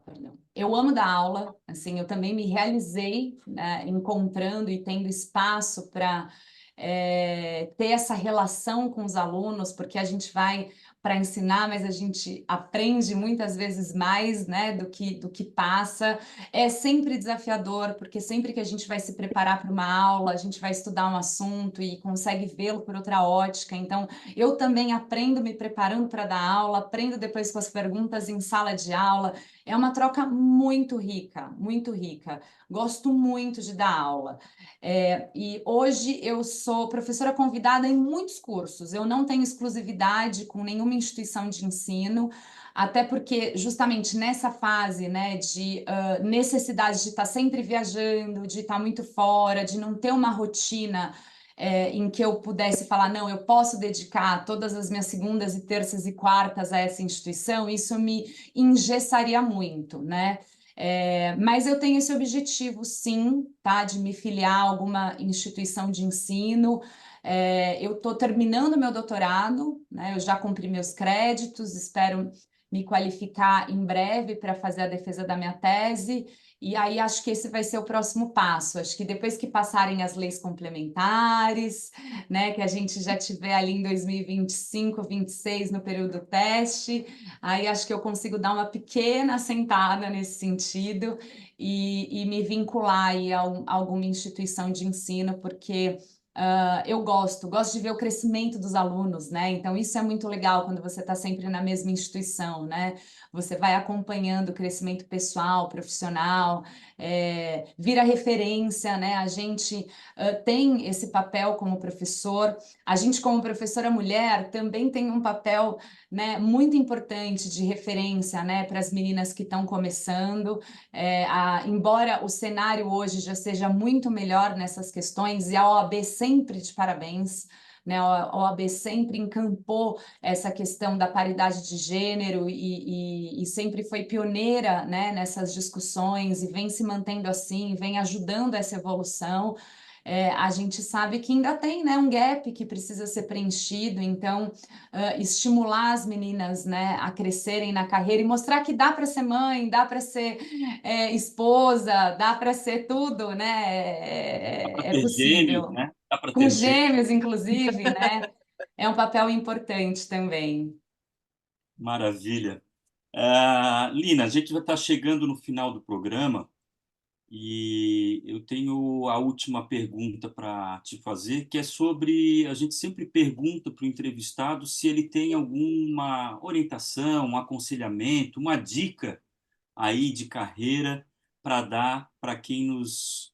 Perdão. Eu amo dar aula, assim, eu também me realizei, né, encontrando e tendo espaço para ter essa relação com os alunos, porque a gente vai para ensinar, mas a gente aprende muitas vezes mais, né, do que passa. É sempre desafiador, porque sempre que a gente vai se preparar para uma aula, a gente vai estudar um assunto e consegue vê-lo por outra ótica. Então, eu também aprendo me preparando para dar aula, aprendo depois com as perguntas em sala de aula. É uma troca muito rica, muito rica. Gosto muito de dar aula. E hoje eu sou professora convidada em muitos cursos. Eu não tenho exclusividade com nenhuma instituição de ensino, até porque justamente nessa fase, né, de necessidade de estar sempre viajando, de estar muito fora, de não ter uma rotina em que eu pudesse falar, não, eu posso dedicar todas as minhas segundas e terças e quartas a essa instituição, isso me engessaria muito, né? Mas eu tenho esse objetivo, sim, tá, de me filiar a alguma instituição de ensino. Eu estou terminando meu doutorado, né? Eu já cumpri meus créditos, espero me qualificar em breve para fazer a defesa da minha tese. E aí acho que esse vai ser o próximo passo. Acho que depois que passarem as leis complementares, né, que a gente já tiver ali em 2025, 26 no período teste, aí acho que eu consigo dar uma pequena sentada nesse sentido e me vincular aí a alguma instituição de ensino, porque eu gosto de ver o crescimento dos alunos, né? Então, isso é muito legal quando você está sempre na mesma instituição, né? Você vai acompanhando o crescimento pessoal, profissional, vira referência, né? A gente tem esse papel como professor, a gente, como professora mulher, também tem um papel, né, muito importante de referência, né, para as meninas que estão começando. Embora o cenário hoje já seja muito melhor nessas questões, e a OAB sempre de parabéns, né, a OAB sempre encampou essa questão da paridade de gênero e sempre foi pioneira, né, nessas discussões e vem se mantendo assim, vem ajudando essa evolução. a gente sabe que ainda tem, né, um gap que precisa ser preenchido, então estimular as meninas, né, a crescerem na carreira e mostrar que dá para ser mãe, dá para ser esposa, dá para ser tudo, Dá né? para É ter gêmeos, possível. né? Dá para Com ter gêmeos. gêmeos, inclusive, né? É um papel importante também. Maravilha. Lina, a gente vai estar chegando no final do programa e eu tenho a última pergunta para te fazer, que é sobre, a gente sempre pergunta para o entrevistado se ele tem alguma orientação, um aconselhamento, uma dica aí de carreira para dar para quem nos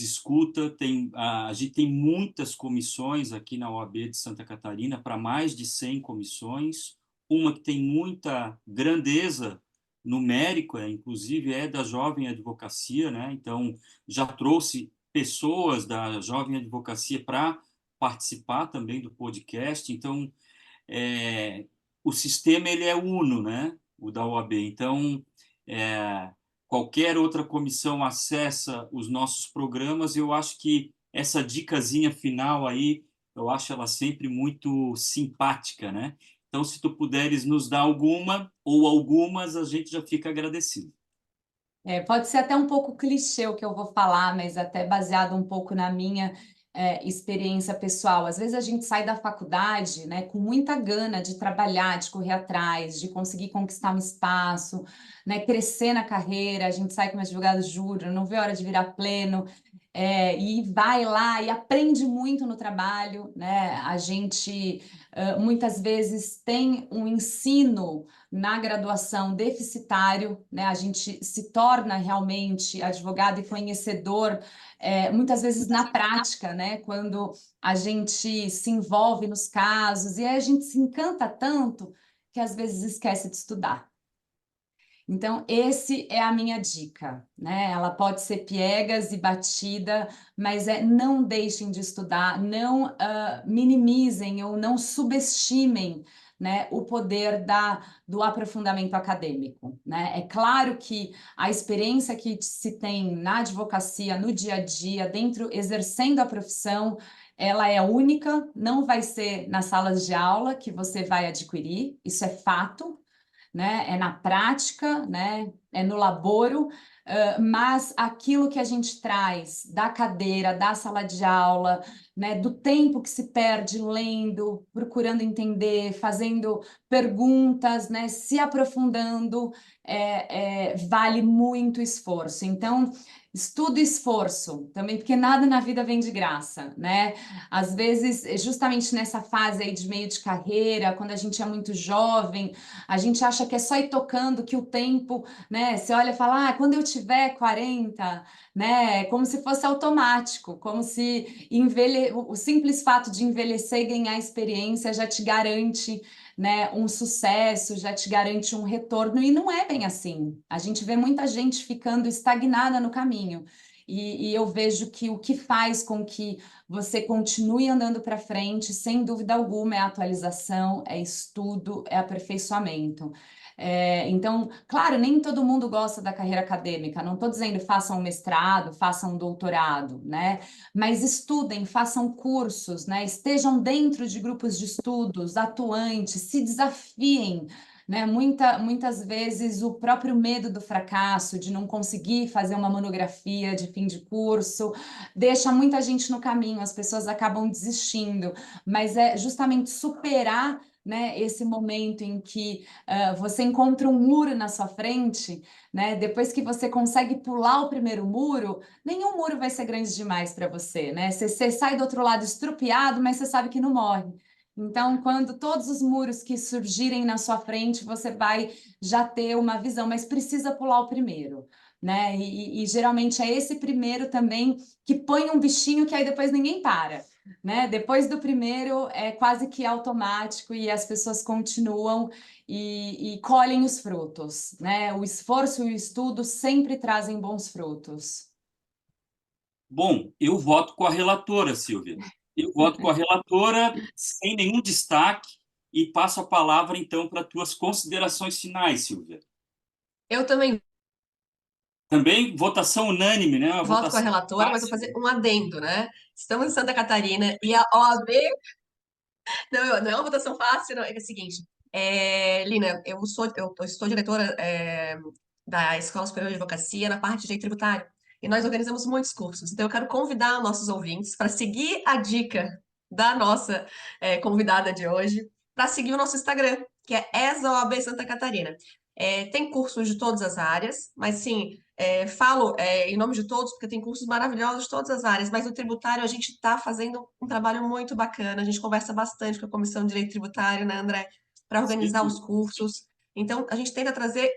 escuta. A gente tem muitas comissões aqui na OAB de Santa Catarina, para mais de 100 comissões, uma que tem muita grandeza numérica, inclusive é da Jovem Advocacia, né? Então, já trouxe pessoas da Jovem Advocacia para participar também do podcast. Então, é, o sistema ele é uno, né? O da OAB. Então, é, qualquer outra comissão acessa os nossos programas. Eu acho que essa dicasinha final aí, eu acho ela sempre muito simpática, né? Então, se tu puderes nos dar alguma ou algumas, a gente já fica agradecido. Pode ser até um pouco clichê o que eu vou falar, mas até baseado um pouco na minha experiência pessoal. Às vezes a gente sai da faculdade, né, com muita gana de trabalhar, de correr atrás, de conseguir conquistar um espaço, né, crescer na carreira. A gente sai como advogado júnior, não vê a hora de virar pleno. E vai lá e aprende muito no trabalho, né? A gente muitas vezes tem um ensino na graduação deficitário, né? A gente se torna realmente advogado e conhecedor, muitas vezes na prática, né? Quando a gente se envolve nos casos, e aí a gente se encanta tanto que às vezes esquece de estudar. Então, esse é a minha dica, né? Ela pode ser piegas e batida, mas não deixem de estudar, não minimizem ou não subestimem, né, o poder do aprofundamento acadêmico, né? É claro que a experiência que se tem na advocacia, no dia a dia, dentro, exercendo a profissão, ela é única, não vai ser nas salas de aula que você vai adquirir, isso é fato, né? É na prática, né? É no laboro, mas aquilo que a gente traz da cadeira, da sala de aula, né? Do tempo que se perde lendo, procurando entender, fazendo perguntas, né? Se aprofundando, vale muito esforço. Então, estudo e esforço também, porque nada na vida vem de graça, né? Às vezes, justamente nessa fase aí de meio de carreira, quando a gente é muito jovem, a gente acha que é só ir tocando, que o tempo, né? Você olha e fala, quando eu tiver 40, né? Como se fosse automático, como se o simples fato de envelhecer e ganhar experiência já te garante, né, um sucesso, já te garante um retorno, e não é bem assim. A gente vê muita gente ficando estagnada no caminho. E eu vejo que o que faz com que você continue andando para frente, sem dúvida alguma, é atualização, é estudo, é aperfeiçoamento. Então, claro, nem todo mundo gosta da carreira acadêmica, não estou dizendo façam um mestrado, façam um doutorado, né? Mas estudem, façam cursos, né? Estejam dentro de grupos de estudos, atuantes, se desafiem. Né? Muitas vezes o próprio medo do fracasso, de não conseguir fazer uma monografia de fim de curso, deixa muita gente no caminho, as pessoas acabam desistindo, mas é justamente superar, né, esse momento em que você encontra um muro na sua frente, né? Depois que você consegue pular o primeiro muro, nenhum muro vai ser grande demais para você, né? Você sai do outro lado estrupiado, mas você sabe que não morre. Então, quando todos os muros que surgirem na sua frente, você vai já ter uma visão, mas precisa pular o primeiro, né? E geralmente é esse primeiro também que põe um bichinho que aí depois ninguém para, né? Depois do primeiro é quase que automático e as pessoas continuam e colhem os frutos, né? O esforço e o estudo sempre trazem bons frutos. Bom, eu voto com a relatora, Silvia. Eu voto com a relatora sem nenhum destaque e passo a palavra, então, para tuas considerações finais, Silvia. Eu também Também votação unânime, né? Uma Voto com a votação relatora, mas vou fácil. fazer um adendo, né? Estamos em Santa Catarina e a OAB não é uma votação fácil, não. É o seguinte, Lina, eu estou diretora da Escola Superior de Advocacia na parte de direito tributário. E nós organizamos muitos cursos. Então, eu quero convidar nossos ouvintes para seguir a dica da nossa convidada de hoje, para seguir o nosso Instagram, que é ESAOAB Santa Catarina. Tem cursos de todas as áreas, mas sim, falo em nome de todos, porque tem cursos maravilhosos de todas as áreas, mas no tributário a gente está fazendo um trabalho muito bacana, a gente conversa bastante com a Comissão de Direito Tributário, né, André, para organizar os Sim. cursos. Então, a gente tenta trazer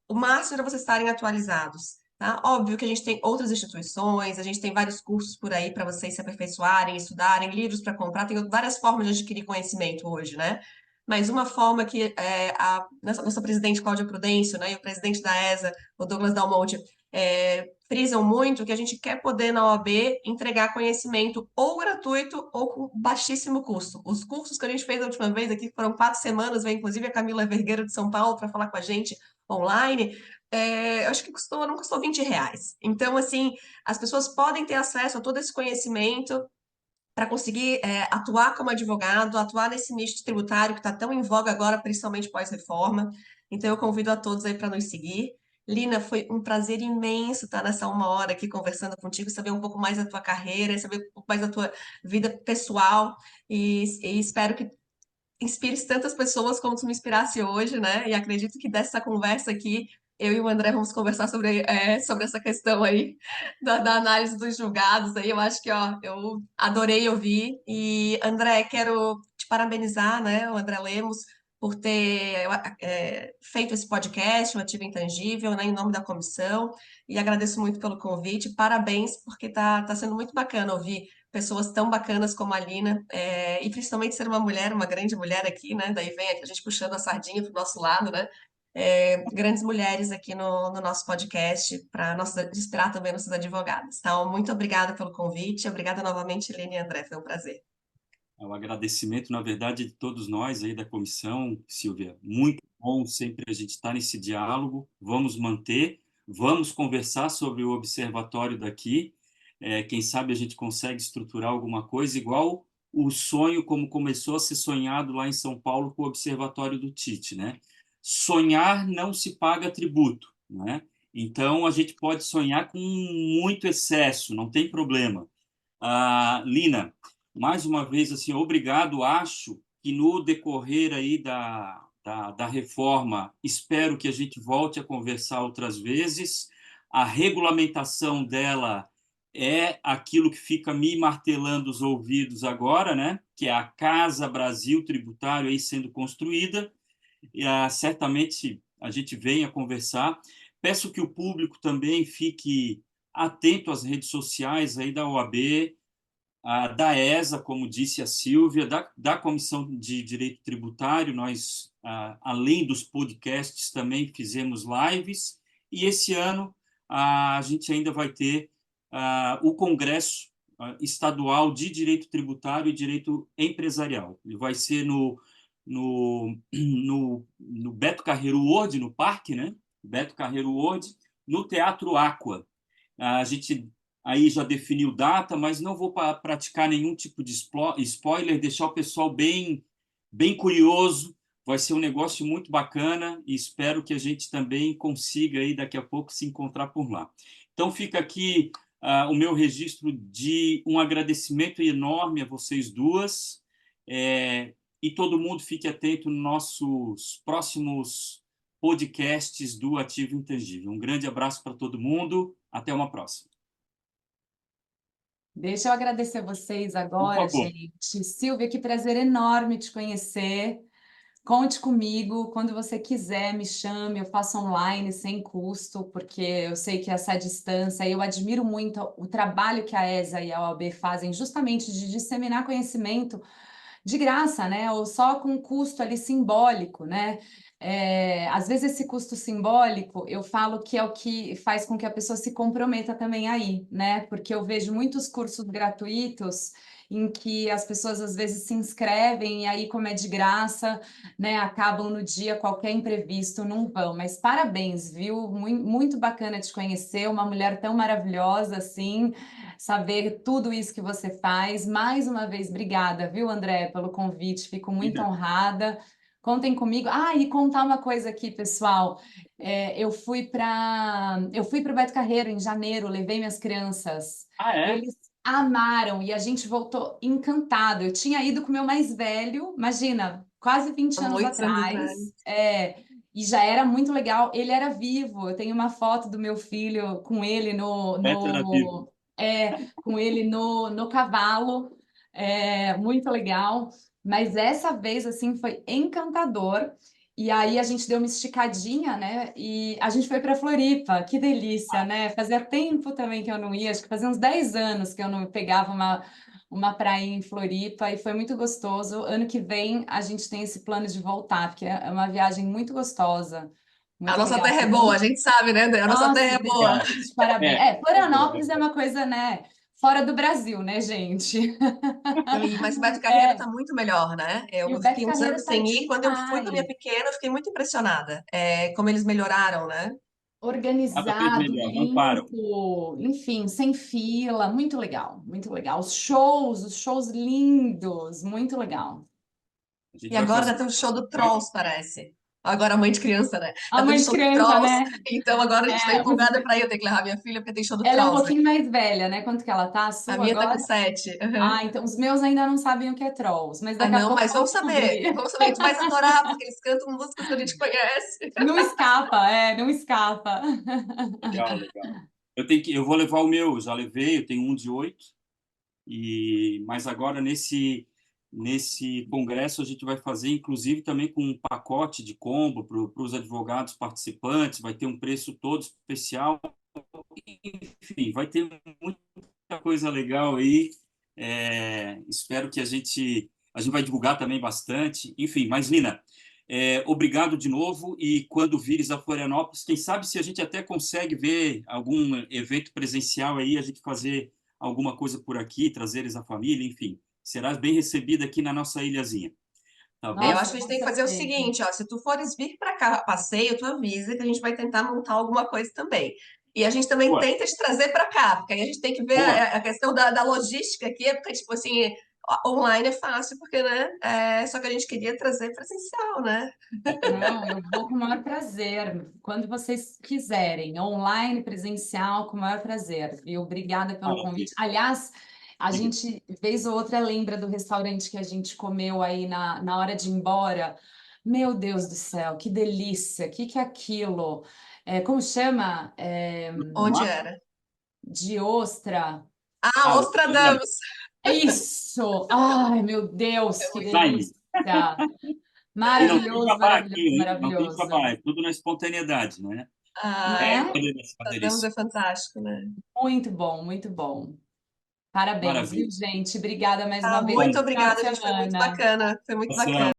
o máximo para vocês estarem atualizados, tá? Óbvio que a gente tem outras instituições, a gente tem vários cursos por aí para vocês se aperfeiçoarem, estudarem, livros para comprar, tem várias formas de adquirir conhecimento hoje, né? Mas uma forma que a nossa presidente Cláudia Prudêncio, né, e o presidente da ESA, o Douglas Dalmonte, frisam muito que a gente quer poder na OAB entregar conhecimento ou gratuito ou com baixíssimo custo. Os cursos que a gente fez a última vez aqui foram 4 semanas, veio inclusive a Camila Vergueiro de São Paulo para falar com a gente online, eu acho que não custou R$ 20. Então, assim, as pessoas podem ter acesso a todo esse conhecimento para conseguir atuar como advogado, atuar nesse nicho tributário que está tão em voga agora, principalmente pós-reforma. Então, eu convido a todos aí para nos seguir. Lina, foi um prazer imenso estar nessa 1 hora aqui conversando contigo, saber um pouco mais da tua carreira, saber um pouco mais da tua vida pessoal e espero que inspires tantas pessoas como tu me inspirasse hoje, né? E acredito que dessa conversa aqui, eu e o André vamos conversar sobre essa questão aí da análise dos julgados. Aí eu acho que, ó, eu adorei ouvir. E, André, quero te parabenizar, né, o André Lemos, por ter feito esse podcast, o Ativo Intangível, né, em nome da comissão. E agradeço muito pelo convite. Parabéns, porque tá sendo muito bacana ouvir pessoas tão bacanas como a Lina, e principalmente ser uma mulher, uma grande mulher aqui, né? Daí vem a gente puxando a sardinha para o nosso lado, né? Grandes mulheres aqui no nosso podcast, para inspirar também nossos advogados. Então, muito obrigada pelo convite, obrigada novamente, Lina e André, foi um prazer. É um agradecimento, na verdade, de todos nós aí da comissão, Silvia. Muito bom sempre a gente estar nesse diálogo. Vamos manter, vamos conversar sobre o observatório daqui. Quem sabe a gente consegue estruturar alguma coisa igual o sonho como começou a ser sonhado lá em São Paulo com o observatório do Tite, né? Sonhar não se paga tributo, né? Então a gente pode sonhar com muito excesso, não tem problema. Lina, mais uma vez, assim, obrigado. Acho que no decorrer aí da reforma, espero que a gente volte a conversar outras vezes. A regulamentação dela é aquilo que fica me martelando os ouvidos agora, né? Que é a Casa Brasil Tributário aí sendo construída. E, certamente a gente venha conversar. Peço que o público também fique atento às redes sociais aí da OAB, da ESA, como disse a Silvia, da Comissão de Direito Tributário. Nós, além dos podcasts, também fizemos lives, e esse ano a gente ainda vai ter o Congresso Estadual de Direito Tributário e Direito Empresarial. Ele vai ser no Beto Carreiro World, no parque, né? Beto Carreiro World, no Teatro Aqua. A gente aí já definiu data, mas não vou praticar nenhum tipo de spoiler, deixar o pessoal bem curioso. Vai ser um negócio muito bacana e espero que a gente também consiga aí daqui a pouco se encontrar por lá. Então fica aqui o meu registro de um agradecimento enorme a vocês duas, e todo mundo fique atento nos nossos próximos podcasts do Ativo Intangível. Um grande abraço para todo mundo, até uma próxima. Deixa eu agradecer vocês Por agora, favor. gente. Silvia, que prazer enorme te conhecer. Conte comigo, quando você quiser, me chame, eu faço online sem custo, porque eu sei que essa distância, eu admiro muito o trabalho que a ESA e a OAB fazem justamente de disseminar conhecimento de graça, né? Ou só com um custo ali simbólico, né? Às vezes esse custo simbólico, eu falo que é o que faz com que a pessoa se comprometa também aí, né? Porque eu vejo muitos cursos gratuitos em que as pessoas às vezes se inscrevem e aí, como é de graça, né, acabam no dia, qualquer imprevisto, não vão. Mas parabéns, viu? Muito bacana te conhecer, uma mulher tão maravilhosa assim, saber tudo isso que você faz. Mais uma vez, obrigada, viu, André, pelo convite, fico muito Ina. honrada. Contem comigo. Ah, e contar uma coisa aqui, pessoal. Eu fui para o Beto Carreiro em janeiro, levei minhas crianças. Ah, é? Eles amaram e a gente voltou encantado. Eu tinha ido com o meu mais velho, imagina, quase 20 Há anos muitos anos atrás, atrás. e já era muito legal. Ele era vivo. Eu tenho uma foto do meu filho com ele Beto era vivo. com ele no cavalo, muito legal. Mas essa vez assim foi encantador. E aí a gente deu uma esticadinha, né? E a gente foi para Floripa. Que delícia, né? Fazia tempo também que eu não ia, acho que fazia uns 10 anos que eu não pegava uma praia em Floripa e foi muito gostoso. Ano que vem a gente tem esse plano de voltar, porque é uma viagem muito gostosa, A muito nossa legal. terra é boa, a gente sabe, né, André? A nossa terra Nossa, é boa. de parabéns. É, é bom, é Florianópolis é bom. uma coisa, né? Fora do Brasil, né, gente? Mas o Beto Carreiro É, está muito melhor, né? e o Eu Beto fiquei uns Carreiro anos tá sem ir. Quando eu fui com a minha demais. pequena, eu fiquei muito impressionada. Como eles melhoraram, né? Cada vez Organizado, melhor, não param. limpo, enfim, sem fila, muito legal, muito legal. Os shows lindos, muito legal. A gente E vai agora fazer. vai ter um show do Trolls, parece. Agora a mãe de criança, né? A Vai ter um mãe de show do criança, Trolls. né? Então agora a gente está É, empolgada para ir. Eu tenho que levar minha filha porque tem show do ela é um Trolls, né? pouquinho mais velha, né? Quanto que ela tá? A A sua minha tá com agora? 7. Ah, então os meus ainda não sabem o que é Trolls, mas Ah, daqui a não, pouco mas vão vamos saber. descobrir. Vamos saber. Tu vais adorar, porque eles cantam músicas que a gente conhece. Não escapa, não escapa. Legal, legal. Eu vou levar o meu, eu já levei, eu tenho um de 8, mas agora nesse congresso a gente vai fazer, inclusive, também com um pacote de combo para os advogados participantes, vai ter um preço todo especial, enfim, vai ter muita coisa legal aí. Espero que a gente vai divulgar também bastante. Enfim, mas Nina, obrigado de novo. E quando vires a Florianópolis, quem sabe se a gente até consegue ver algum evento presencial aí, a gente fazer alguma coisa por aqui, trazer eles à família, enfim. Serás bem recebida aqui na nossa ilhazinha, tá Eu bom? acho Nossa, que a gente com tem que fazer o certeza. seguinte, ó, se tu fores vir para cá a passeio, tu avisa que a gente vai tentar montar alguma coisa também. E a gente também Boa, tenta te trazer para cá, porque aí a gente tem que ver boa. a questão da logística aqui, porque, tipo assim, online é fácil, porque, né? Só que a gente queria trazer presencial, né? Não, eu vou com o maior prazer. Quando vocês quiserem, online, presencial, com o maior prazer. E obrigada pelo Maravilha. convite. Aliás, a Diga. gente, vez ou outra, lembra do restaurante que a gente comeu aí na hora de ir embora. Meu Deus do céu, que delícia! O que é aquilo? Como chama? Onde Lá? era? De ostra. Ah, Ah, Ostradamos! É isso! Ai, meu Deus, É que muito bom. Time. delícia! E não tem Maravilhoso, jabá maravilhoso, aqui, hein? Não tem maravilhoso. jabá, é tudo na espontaneidade, né? Ai, Né? Podemos fazer Ostradamos é isso. fantástico, né? Muito bom, muito bom. Parabéns, viu, Maravilha. gente? Obrigada mais Ah, uma vez. Bom muito Bom, final de obrigada, gente. Foi muito semana. bacana. Foi muito você é bacana.